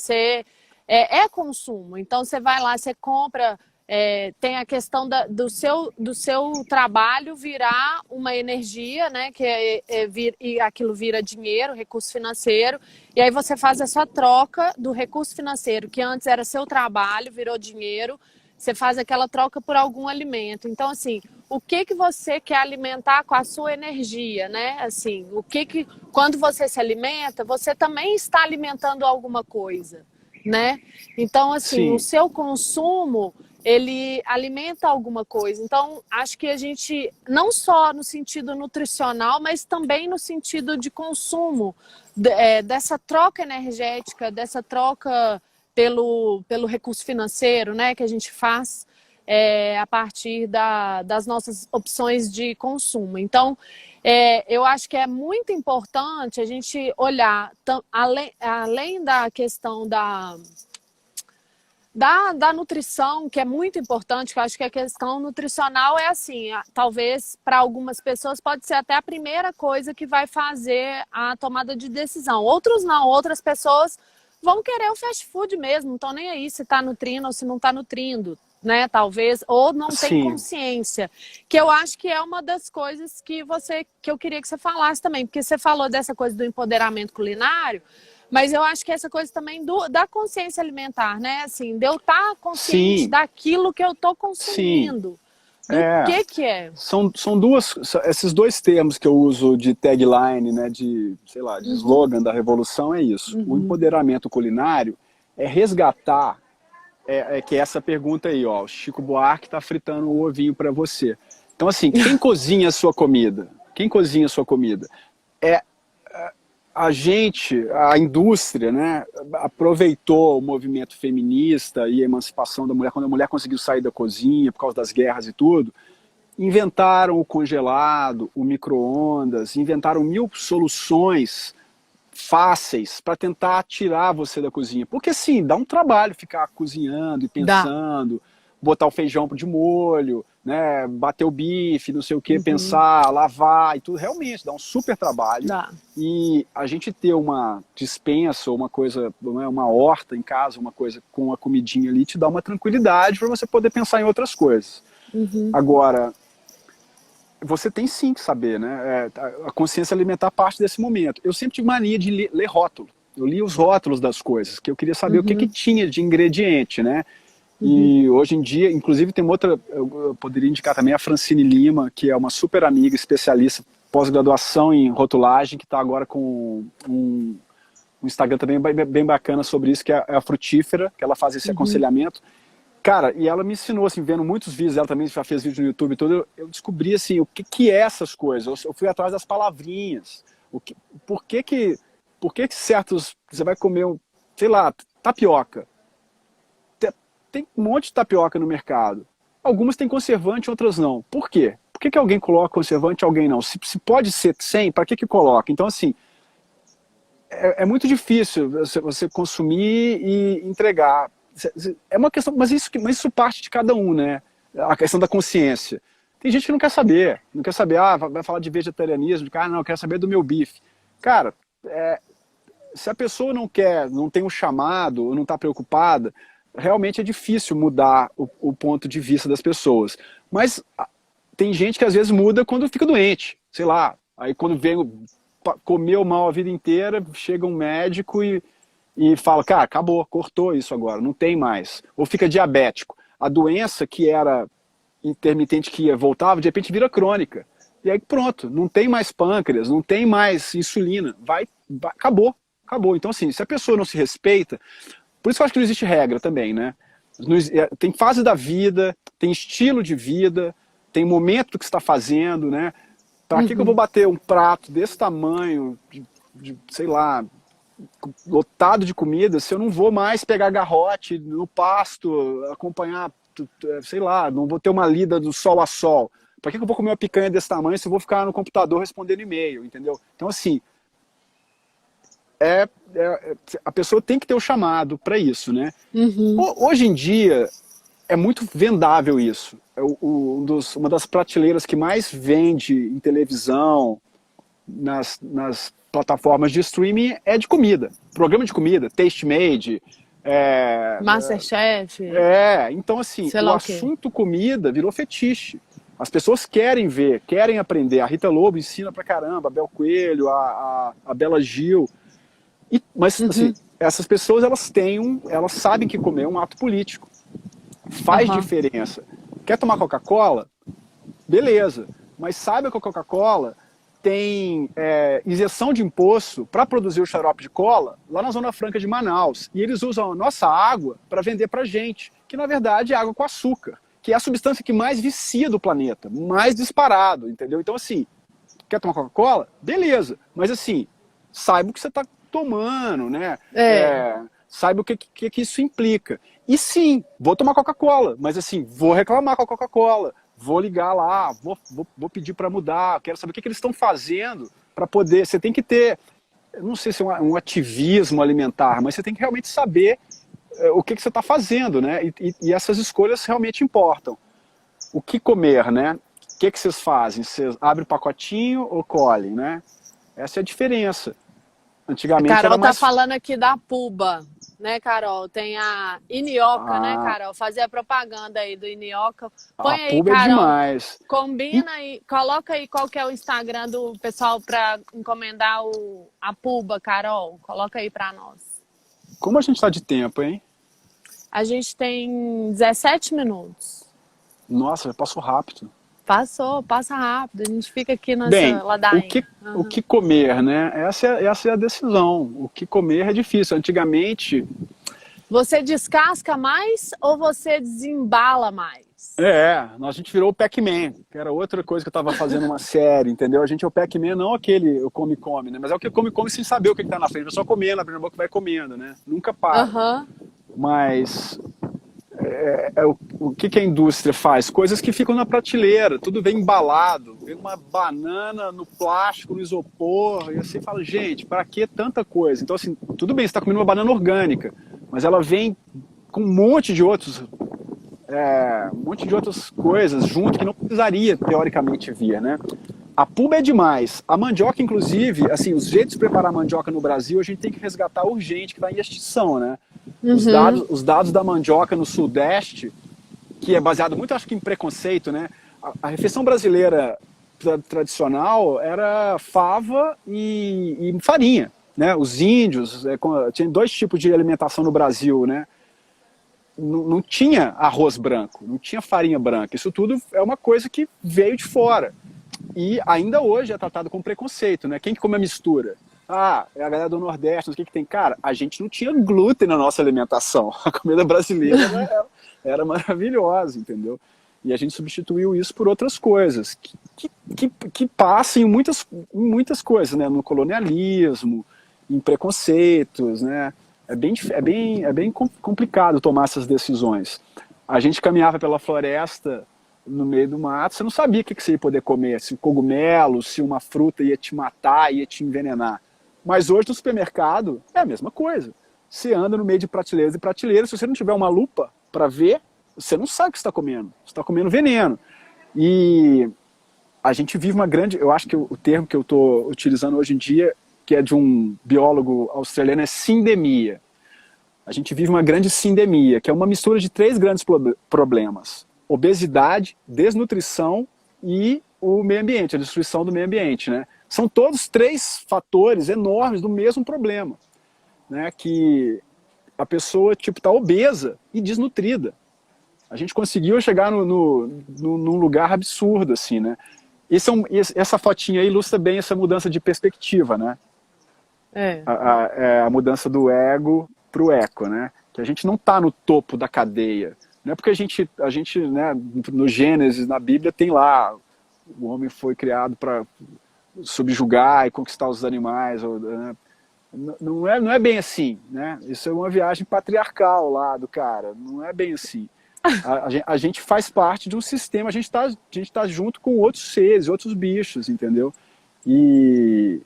é consumo. Então, você vai lá, você compra... tem a questão do seu trabalho virar uma energia, né? E aquilo vira dinheiro, recurso financeiro, e aí você faz a sua troca do recurso financeiro, que antes era seu trabalho, virou dinheiro, você faz aquela troca por algum alimento. Então, assim, o que que você quer alimentar com a sua energia, né? Assim, quando você se alimenta, você também está alimentando alguma coisa, né? Então, assim, o Sim, seu consumo, ele alimenta alguma coisa. Então, acho que a gente, não só no sentido nutricional, mas também no sentido de consumo, dessa troca energética, dessa troca pelo recurso financeiro, né, que a gente faz a partir das nossas opções de consumo. Então, eu acho que é muito importante a gente olhar, além da questão da nutrição, que é muito importante, que eu acho que a questão nutricional é assim, talvez para algumas pessoas pode ser até a primeira coisa que vai fazer a tomada de decisão. Outros não, outras pessoas vão querer o fast food mesmo, não estão nem aí se está nutrindo ou se não está nutrindo, né? Talvez, ou não tem sim. consciência, que eu acho que é uma das coisas que eu queria que você falasse também, porque você falou dessa coisa do empoderamento culinário, mas eu acho que essa coisa também da consciência alimentar, né? Assim, de eu estar consciente Sim, daquilo que eu estou sim. consumindo. Do É, que é. esses dois termos que eu uso de tagline, né, de, sei lá, de Uhum, slogan da revolução é isso. O uhum. empoderamento culinário é resgatar, que é essa pergunta aí, ó, o Chico Buarque está fritando o ovinho para você. Então, assim, quem cozinha a sua comida? Quem cozinha a sua comida? É a indústria, né, aproveitou o movimento feminista e a emancipação da mulher, quando a mulher conseguiu sair da cozinha por causa das guerras e tudo, inventaram o congelado, o micro-ondas, inventaram mil soluções fáceis para tentar tirar você da cozinha. Porque sim, dá um trabalho ficar cozinhando e Dá. pensando, botar o feijão de molho, né, bater o bife, não sei o que, Uhum, pensar, lavar e tudo. Realmente dá um super trabalho. dá. E a gente ter uma dispensa ou uma coisa, uma horta em casa, uma coisa com a comidinha ali, te dá uma tranquilidade para você poder pensar em outras coisas. Uhum, Agora, você tem sim que saber, né? A consciência alimentar parte desse momento. Eu sempre tive mania de ler rótulo. Eu li os rótulos das coisas, que eu queria saber o que, que uhum, tinha de ingrediente, né? uhum, E hoje em dia, inclusive tem outra, eu poderia indicar também a Francine Lima, que é uma super amiga, especialista, pós-graduação em rotulagem, que está agora com um Instagram também bem bacana sobre isso, que é a Frutífera, que ela faz esse uhum. aconselhamento. Cara, e ela me ensinou, assim, vendo muitos vídeos, ela também já fez vídeo no YouTube e tudo, eu descobri, assim, o que, que é essas coisas. Eu fui atrás das palavrinhas. Por que que, por que que certos, você vai comer, sei lá, tapioca. Tem um monte de tapioca no mercado. Algumas têm conservante, outras não. Por quê? Por que que alguém coloca conservante e alguém não? Se pode ser sem, para que que coloca? Então, assim, é muito difícil você consumir e entregar. É uma questão, mas isso parte de cada um, né? A questão da consciência. Tem gente que não quer saber, vai falar de vegetarianismo, de cara, não, eu quero saber do meu bife. Cara, se a pessoa não quer, não tem um chamado, ou não está preocupada, realmente é difícil mudar o ponto de vista das pessoas. Mas tem gente que às vezes muda quando fica doente, sei lá, aí quando vem comeu mal a vida inteira, chega um médico e fala, cara, acabou, cortou isso agora, não tem mais. Ou fica diabético. A doença que era intermitente, que ia, voltava, de repente vira crônica. E aí pronto, não tem mais pâncreas, não tem mais insulina, acabou, acabou. Então assim, se a pessoa não se respeita, por isso que eu acho que não existe regra também, né? Tem fase da vida, tem estilo de vida, tem momento do que você está fazendo, né? Para que eu vou Uhum. bater um prato desse tamanho, sei lá, lotado de comida, se eu não vou mais pegar garrote no pasto, acompanhar, sei lá, não vou ter uma lida do sol a sol. Para que eu vou comer uma picanha desse tamanho se eu vou ficar no computador respondendo e-mail, entendeu? Então, assim, a pessoa tem que ter o chamado para isso, né? Uhum. Hoje em dia, é muito vendável isso. Uma das prateleiras que mais vende em televisão, nas plataformas de streaming, é de comida. Programa de comida, Taste Made. Masterchef, Então assim, sei o lá o quê. assunto comida virou fetiche. As pessoas querem ver, querem aprender. A Rita Lobo ensina pra caramba, a Bel Coelho, a Bela Gil. Mas assim, Uhum. essas pessoas elas sabem que comer é um ato político. Faz diferença. Quer tomar Coca-Cola? Beleza. Mas saiba que a Coca-Cola tem isenção de imposto para produzir o xarope de cola lá na Zona Franca de Manaus. E eles usam a nossa água para vender para gente, que na verdade é água com açúcar, que é a substância que mais vicia do planeta, mais disparado, entendeu? Então assim, quer tomar Coca-Cola? Beleza. Mas assim, saiba o que você está tomando, né? Saiba o que isso implica. E sim, vou tomar Coca-Cola, mas assim, vou reclamar com a Coca-Cola. Vou ligar lá, vou pedir para mudar, quero saber o que eles estão fazendo para poder... Você tem que ter, não sei se é um ativismo alimentar, mas você tem que realmente saber o que você está fazendo, né? E essas escolhas realmente importam. O que comer, né? O que vocês fazem? Vocês abrem o pacotinho ou colhem, né? Essa é a diferença. Antigamente Carol era mais... tá falando aqui da Puba, né, Carol? Tem a Inioca, né, Carol? Fazia propaganda aí do Inioca. Põe A aí, Puba é Carol. demais. Combina aí, coloca aí qual que é o Instagram do pessoal para encomendar a Puba, Carol. Coloca aí para nós. Como a gente está de tempo, hein? A gente tem 17 minutos. Nossa, já passou rápido. Passa rápido. A gente fica aqui nessa Bem, ladainha. o que comer, né? Essa é a decisão. O que comer é difícil. Antigamente... Você descasca mais ou você desembala mais? A gente virou o Pac-Man, que era outra coisa que eu tava fazendo uma série, entendeu? A gente é o Pac-Man, não aquele o come-come, né? Mas é o que come-come sem saber o que tá na frente. É só comendo, abrindo a boca e vai comendo, né? Nunca para. Mas... o que a indústria faz? Coisas que ficam na prateleira, tudo vem embalado, vem uma banana no plástico, no isopor, e assim fala, gente, para que tanta coisa? Então assim, tudo bem, você está comendo uma banana orgânica, mas ela vem com um monte de outras coisas junto que não precisaria teoricamente vir, né? A Puba é demais. A mandioca, inclusive, assim, os jeitos de preparar mandioca no Brasil, a gente tem que resgatar urgente, que está em extinção, né? Os dados da mandioca no Sudeste, que é baseado muito, acho que, em preconceito, né? A refeição brasileira tradicional era fava e farinha, né? Os índios, tinha 2 tipos de alimentação no Brasil, né? Não tinha arroz branco, não tinha farinha branca. Isso tudo é uma coisa que veio de fora. E ainda hoje é tratado com preconceito, né? Quem que come a mistura? É a galera do Nordeste, o que tem? Cara, a gente não tinha glúten na nossa alimentação. A comida brasileira era maravilhosa, entendeu? E a gente substituiu isso por outras coisas, que passam em muitas coisas, né? No colonialismo, em preconceitos, né? É bem complicado tomar essas decisões. A gente caminhava pela floresta, no meio do mato, você não sabia o que você ia poder comer, se um cogumelo, se uma fruta ia te matar, ia te envenenar. Mas hoje no supermercado é a mesma coisa. Você anda no meio de prateleiras e prateleiras, se você não tiver uma lupa para ver, você não sabe o que você está comendo. Você está comendo veneno. E a gente vive uma grande... Eu acho que o termo que eu estou utilizando hoje em dia, que é de um biólogo australiano, é sindemia. A gente vive uma grande sindemia, que é uma mistura de 3 grandes problemas. Obesidade, desnutrição e o meio ambiente, a destruição do meio ambiente, né? São todos 3 fatores enormes do mesmo problema, né? Que a pessoa tá obesa e desnutrida. A gente conseguiu chegar num lugar absurdo, assim, né? Essa fotinha aí ilustra bem essa mudança de perspectiva, né? A mudança do ego pro eco, né? Que a gente não está no topo da cadeia. Não é porque a gente né, no Gênesis, na Bíblia, tem lá, o homem foi criado para subjugar e conquistar os animais. Né? Não é bem assim, né? Isso é uma viagem patriarcal lá do cara, não é bem assim. A gente faz parte de um sistema, a gente tá junto com outros seres, outros bichos, entendeu? E...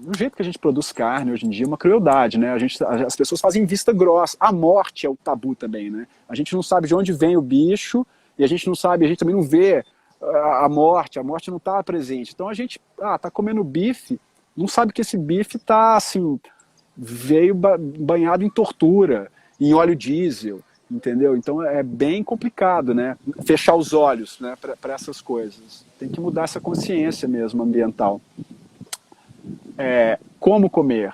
o jeito que a gente produz carne hoje em dia é uma crueldade, né? As pessoas fazem vista grossa. A morte é o tabu também, né? A gente não sabe de onde vem o bicho e a gente também não vê a morte não está presente. Então a gente tá comendo bife, não sabe que esse bife tá assim, veio banhado em tortura, em óleo diesel, entendeu? Então é bem complicado, né? Fechar os olhos, né, para essas coisas. Tem que mudar essa consciência mesmo ambiental. Como comer?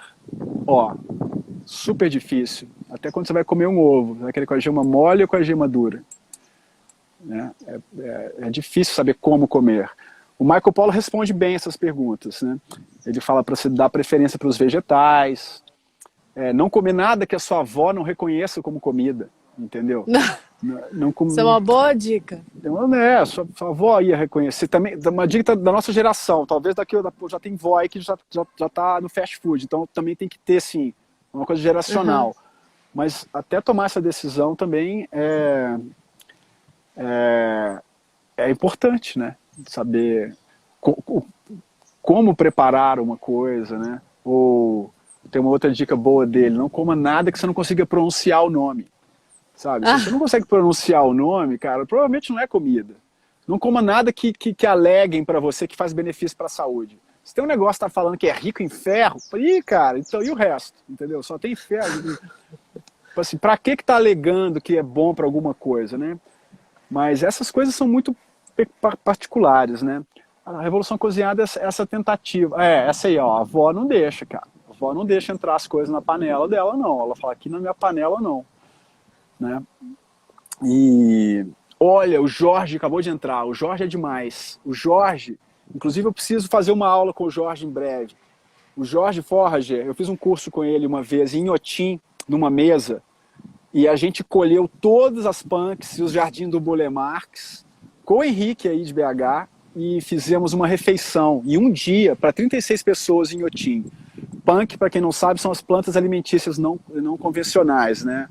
Super difícil. Até quando você vai comer um ovo, você vai querer com a gema mole ou com a gema dura? Né? É difícil saber como comer. O Marco Polo responde bem essas perguntas, né? Ele fala para você dar preferência para os vegetais, não comer nada que a sua avó não reconheça como comida, entendeu? Não Isso é uma boa dica. Sua avó ia reconhecer. Também, uma dica da nossa geração, talvez já tem vó aí que já tá no fast food, então também tem que ter, assim, uma coisa geracional. Mas até tomar essa decisão também é importante, né? Saber como preparar uma coisa, né? Ou tem uma outra dica boa dele, não coma nada que você não consiga pronunciar o nome, sabe? Se você não consegue pronunciar o nome, cara, provavelmente não é comida. Não coma nada que aleguem para você que faz benefício para a saúde. Se tem um negócio que tá falando que é rico em ferro, cara, então e o resto, entendeu? Só tem ferro. Assim, para que tá alegando que é bom para alguma coisa, né? Mas essas coisas são muito particulares, né? A Revolução Cozinhada é essa tentativa. Essa aí, ó, a avó não deixa, cara. A avó não deixa entrar as coisas na panela dela, não. Ela fala, aqui na minha panela, não. Né? E olha, o Jorge acabou de entrar. O Jorge é demais. O Jorge, inclusive eu preciso fazer uma aula com o Jorge em breve. O Jorge Forrager, eu fiz um curso com ele uma vez em Inhotim, numa mesa, e a gente colheu todas as punks e os jardins do Boulé Marx com o Henrique aí de BH e fizemos uma refeição em um dia para 36 pessoas em Inhotim. Punk, para quem não sabe, são as plantas alimentícias não convencionais, né?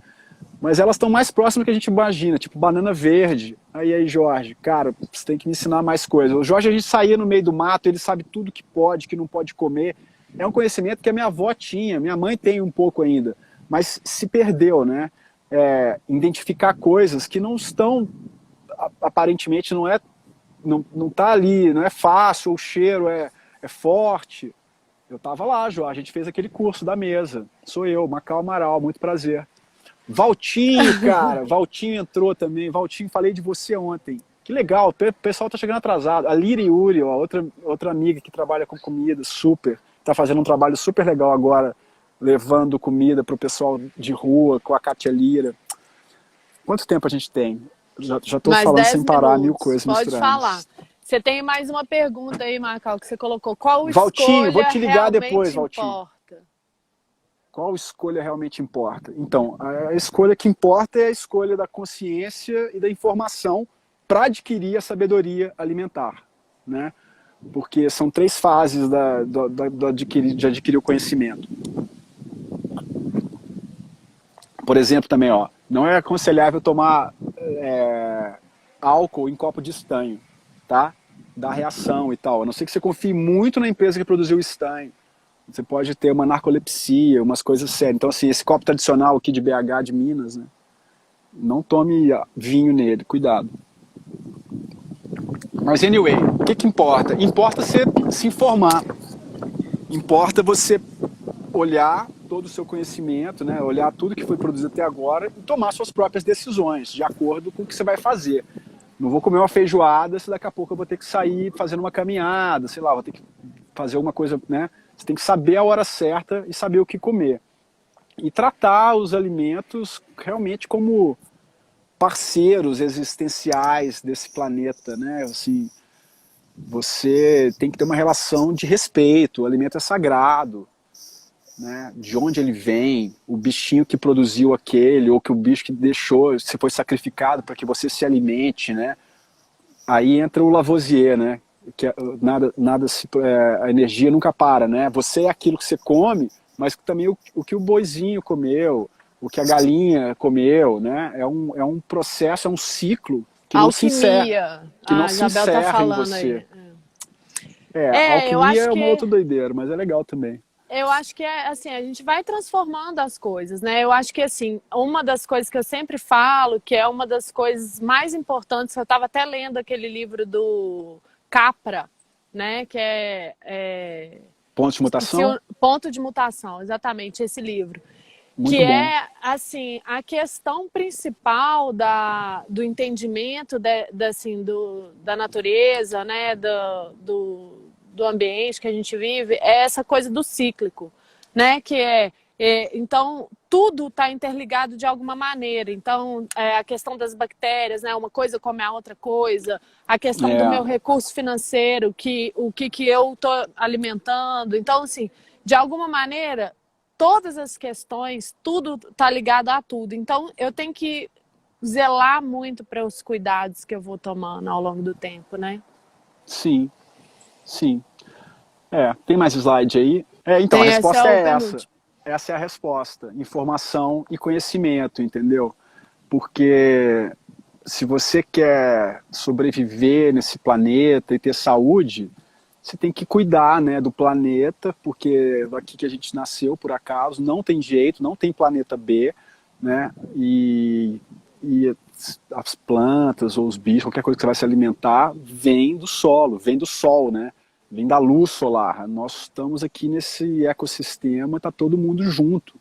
Mas elas estão mais próximas do que a gente imagina, tipo banana verde. Aí, Jorge, cara, você tem que me ensinar mais coisas. O Jorge, a gente saía no meio do mato, ele sabe tudo que pode, que não pode comer. É um conhecimento que a minha avó tinha, minha mãe tem um pouco ainda, mas se perdeu, né? Identificar coisas que não estão, aparentemente não tá ali, não é fácil, o cheiro é forte. Eu tava lá, Jorge, a gente fez aquele curso da mesa. Sou eu, Macau Amaral, muito prazer. Valtinho, cara, Valtinho entrou também. Valtinho, falei de você ontem. Que legal, o pessoal tá chegando atrasado. A Lira Yuri, ó, outra amiga que trabalha com comida, super. Tá fazendo um trabalho super legal agora, levando comida pro pessoal de rua, com a Kátia Lira. Quanto tempo a gente tem? Já tô Mais falando 10 sem parar, minutos. mil coisas Pode misturadas. falar. Você tem mais uma pergunta aí, Macau, que você colocou. Qual Valtinho, escolha vou te ligar realmente depois, Valtinho. importa? Qual escolha realmente importa? Então, a escolha que importa é a escolha da consciência e da informação para adquirir a sabedoria alimentar, né? Porque são 3 fases de adquirir o conhecimento. Por exemplo, também, ó, não é aconselhável tomar álcool em copo de estanho, tá? Dá reação e tal. A não ser que você confie muito na empresa que produziu o estanho. Você pode ter uma narcolepsia, umas coisas sérias. Então, assim, esse copo tradicional aqui de BH, de Minas, né? Não tome vinho nele, cuidado. Mas, anyway, o que importa? Importa você se informar. Importa você olhar todo o seu conhecimento, né? Olhar tudo que foi produzido até agora e tomar suas próprias decisões, de acordo com o que você vai fazer. Não vou comer uma feijoada se daqui a pouco eu vou ter que sair fazendo uma caminhada, sei lá, vou ter que fazer alguma coisa, né? Você tem que saber a hora certa e saber o que comer. E tratar os alimentos realmente como parceiros existenciais desse planeta, né? Assim, você tem que ter uma relação de respeito, o alimento é sagrado, né? De onde ele vem, o bichinho que produziu aquele, ou que o bicho que deixou, se foi sacrificado para que você se alimente, né? Aí entra o Lavoisier, né? Que a energia nunca para, né? Você é aquilo que você come, mas também o que o boizinho comeu, o que a galinha comeu, né? É um processo, é um ciclo que não se encerra, que não se encerra em você. A alquimia é uma outra doideira, mas é legal também. Eu acho que assim, a gente vai transformando as coisas, né? Eu acho que assim, uma das coisas que eu sempre falo, que é uma das coisas mais importantes, eu estava até lendo aquele livro do Capra, né? Que Ponto de mutação? Ponto de mutação, exatamente, esse livro. Muito que bom. É, assim, a questão principal do entendimento da natureza, né? Do ambiente que a gente vive, é essa coisa do cíclico, né? Que é Então, tudo está interligado de alguma maneira. Então, a questão das bactérias, né? Uma coisa come a outra coisa. A questão do meu recurso financeiro, o que eu estou alimentando. Então, assim, de alguma maneira, todas as questões, tudo está ligado a tudo. Então, eu tenho que zelar muito para os cuidados que eu vou tomando ao longo do tempo, né? Sim, sim. Tem mais slide aí? Então, a Tem, esse é resposta o é essa. penúltimo. Essa é a resposta. Informação e conhecimento, entendeu? Porque se você quer sobreviver nesse planeta e ter saúde, você tem que cuidar, né, do planeta, porque aqui que a gente nasceu, por acaso, não tem jeito, não tem planeta B, né? E as plantas ou os bichos, qualquer coisa que você vai se alimentar, vem do solo, vem do sol, né? Vem da luz solar. Nós estamos aqui nesse ecossistema, está todo mundo junto.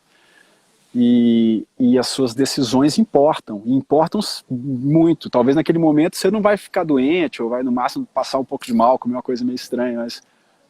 E as suas decisões importam, e importam muito. Talvez naquele momento você não vai ficar doente, ou vai no máximo passar um pouco de mal, comer uma coisa meio estranha,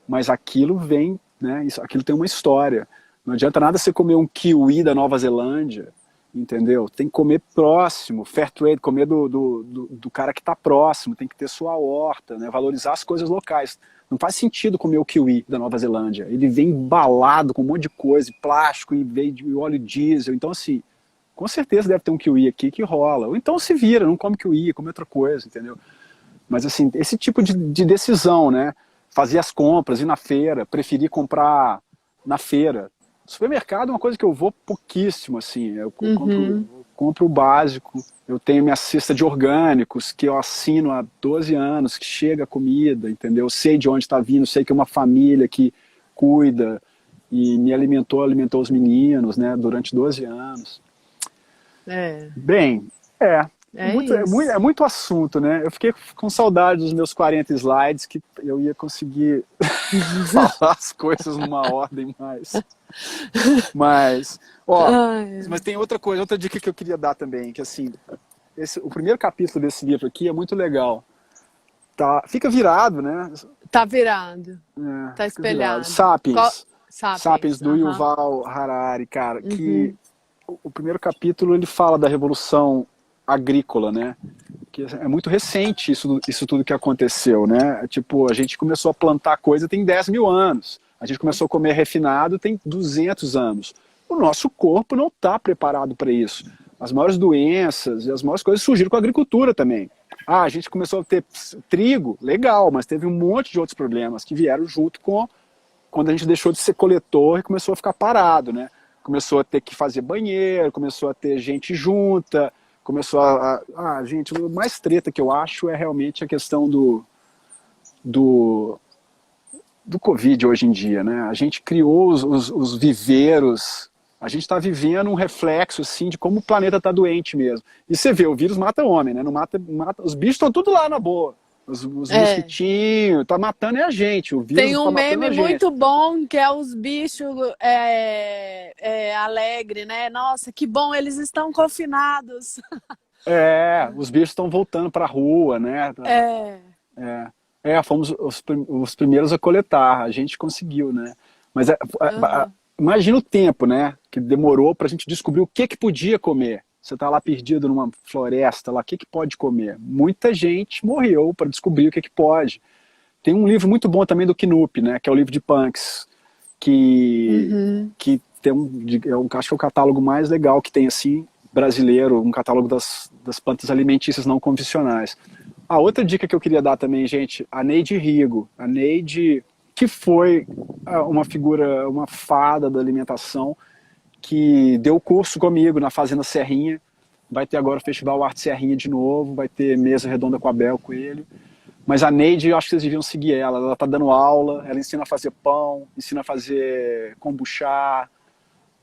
mas aquilo vem, né? Aquilo tem uma história. Não adianta nada você comer um kiwi da Nova Zelândia, entendeu? Tem que comer próximo, fair trade, comer do cara que está próximo, tem que ter sua horta, né? Valorizar as coisas locais. Não faz sentido comer o kiwi da Nova Zelândia. Ele vem embalado com um monte de coisa, plástico e veio de óleo diesel. Então, assim, com certeza deve ter um kiwi aqui que rola. Ou então se vira, não come kiwi, come outra coisa, entendeu? Mas, assim, esse tipo de decisão, né? Fazer as compras, ir na feira, preferir comprar na feira. Supermercado é uma coisa que eu vou pouquíssimo, assim. Eu compro o básico. Eu tenho minha cesta de orgânicos, que eu assino há 12 anos, que chega a comida, entendeu? Eu sei de onde está vindo, sei que é uma família que cuida e me alimentou os meninos, né, durante 12 anos. Bem, é muito assunto, né? Eu fiquei com saudade dos meus 40 slides, que eu ia conseguir falar as coisas numa ordem mais... Mas tem outra coisa, outra dica que eu queria dar também, que assim, o primeiro capítulo desse livro aqui é muito legal. Fica virado, né? Tá virado. Tá espelhado. Sapiens, do Yuval Harari, cara, que o primeiro capítulo ele fala da revolução agrícola, né? Que é muito recente isso tudo que aconteceu, né? Tipo, a gente começou a plantar coisa tem 10 mil anos. A gente começou a comer refinado tem 200 anos. O nosso corpo não está preparado para isso. As maiores doenças e as maiores coisas surgiram com a agricultura também. A gente começou a ter trigo, legal, mas teve um monte de outros problemas que vieram junto com quando a gente deixou de ser coletor e começou a ficar parado, né? Começou a ter que fazer banheiro, começou a ter gente junta, começou gente, o mais treta que eu acho é realmente a questão do Covid hoje em dia, né? A gente criou os viveiros, a gente está vivendo um reflexo assim de como o planeta está doente mesmo. E você vê, o vírus mata homem, né? Não mata, os bichos estão tudo lá na boa. Os mosquitinhos, tá matando a gente. O vírus tem um tá matando meme a gente. muito bom que é os bichos alegre, né? Nossa, que bom, eles estão confinados. Os bichos estão voltando para a rua, né? Fomos os primeiros a coletar, a gente conseguiu, né? Mas imagina o tempo, né? Que demorou para a gente descobrir o que podia comer. Você está lá perdido numa floresta, lá, o que pode comer? Muita gente morreu para descobrir o que pode. Tem um livro muito bom também do Knup, né? Que é o livro de punks, que tem acho que é o catálogo mais legal que tem assim brasileiro, um catálogo das plantas alimentícias não convencionais. A outra dica que eu queria dar também, gente, a Neide Rigo. A Neide, que foi uma figura, uma fada da alimentação, que deu curso comigo na Fazenda Serrinha. Vai ter agora o Festival Arte Serrinha de novo, vai ter mesa redonda com a Bel Coelho. Mas a Neide, eu acho que vocês deviam seguir ela. Ela está dando aula, ela ensina a fazer pão, ensina a fazer kombucha,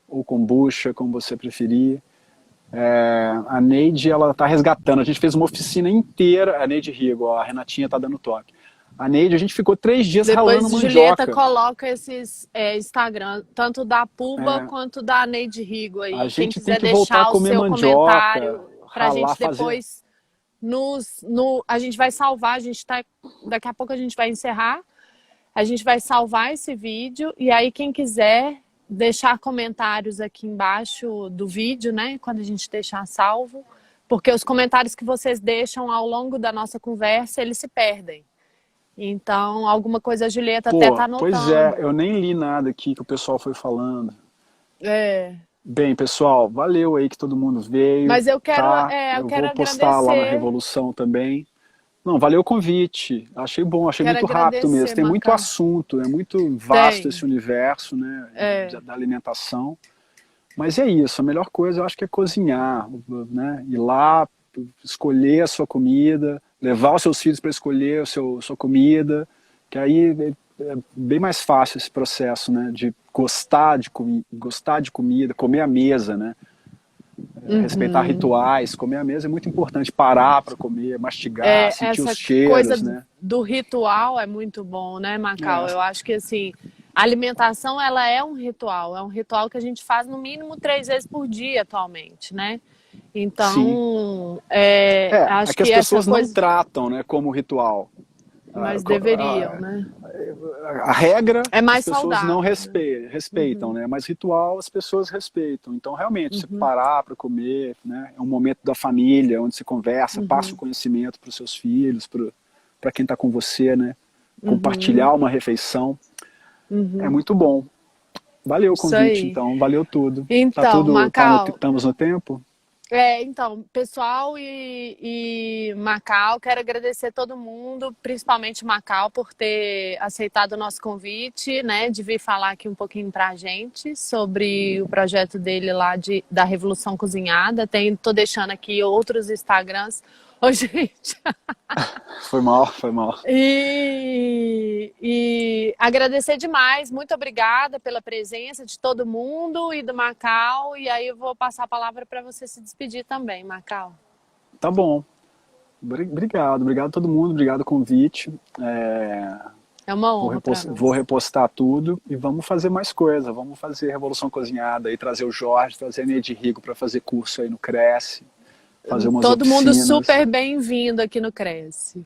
ou kombucha, como você preferir. A Neide, ela está resgatando. A gente fez uma oficina inteira. A Neide Rigo, a Renatinha está dando toque. A Neide, a gente ficou 3 dias ralando mandioca. Depois Julieta coloca esses Instagram, tanto da Puba quanto da Neide Rigo aí. A gente Quem quiser tem que voltar deixar a comer o seu mandioca, comentário pra ralar, gente depois a gente vai salvar, daqui a pouco a gente vai encerrar. A gente vai salvar esse vídeo e aí quem quiser deixar comentários aqui embaixo do vídeo, né? Quando a gente deixar salvo, porque os comentários que vocês deixam ao longo da nossa conversa, eles se perdem. Então, alguma coisa a Julieta até Pô, tá pois é, anotando. eu nem li nada aqui que o pessoal foi falando. É. Bem, pessoal, valeu aí que todo mundo veio, Mas eu quero, tá? eu Eu quero vou postar lá na agradecer. Revolução também. Não, valeu o convite. Achei bom, achei Quero muito rápido mesmo. agradecer, Tem muito Macau. assunto, é muito vasto esse Tem. universo, né, É. da alimentação. Mas é isso, a melhor coisa eu acho que é cozinhar, né? Ir lá, escolher a sua comida, levar os seus filhos para escolher sua comida, que aí é bem mais fácil esse processo, né? De gostar de comida, comer à mesa, né? Respeitar Uhum. rituais, comer à mesa é muito importante, parar para comer, mastigar, sentir os Essa coisa cheiros, né? do ritual é muito bom, né, Macau? É, Eu acho que assim, a alimentação ela é um ritual que a gente faz no mínimo 3 vezes por dia atualmente, né? sim. Então, É acho que as que essa pessoas não coisa, tratam, né, como ritual. mas deveriam, né? A regra É as mais pessoas não saudável, né? respeitam, né? Mas ritual as pessoas respeitam. Então, realmente, você parar para comer, né? É um momento da família, onde você conversa, passa o conhecimento para os seus filhos, para quem está com você, né? Compartilhar uma refeição. É muito bom. Valeu o Isso convite, aí. então. Valeu tudo. Então, Macau, Estamos no tempo? então, pessoal e Macau, quero agradecer todo mundo, principalmente Macau, por ter aceitado o nosso convite, né, de vir falar aqui um pouquinho pra gente sobre o projeto dele lá da Revolução Cozinhada. Tô deixando aqui outros Instagrams. Ô, gente, Foi mal, foi mal. e agradecer demais, muito obrigada pela presença de todo mundo e do Macau. E aí eu vou passar a palavra para você se despedir também, Macau. Tá bom. Obrigado a todo mundo, obrigado o convite. É uma honra para Vou nós. repostar tudo e vamos fazer mais coisa. Vamos fazer Revolução Cozinhada e trazer o Jorge, trazer a Neide Rigo para fazer curso aí no Cresce, fazer umas Todo mundo oficinas. super bem-vindo aqui no Cresce.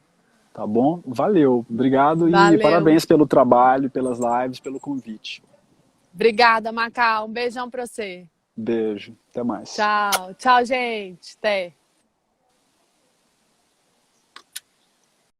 Tá bom? Valeu. Obrigado e Valeu. parabéns pelo trabalho, pelas lives, pelo convite. Obrigada, Macau. Um beijão para você. Beijo. Até mais. Tchau. Tchau, gente. Até.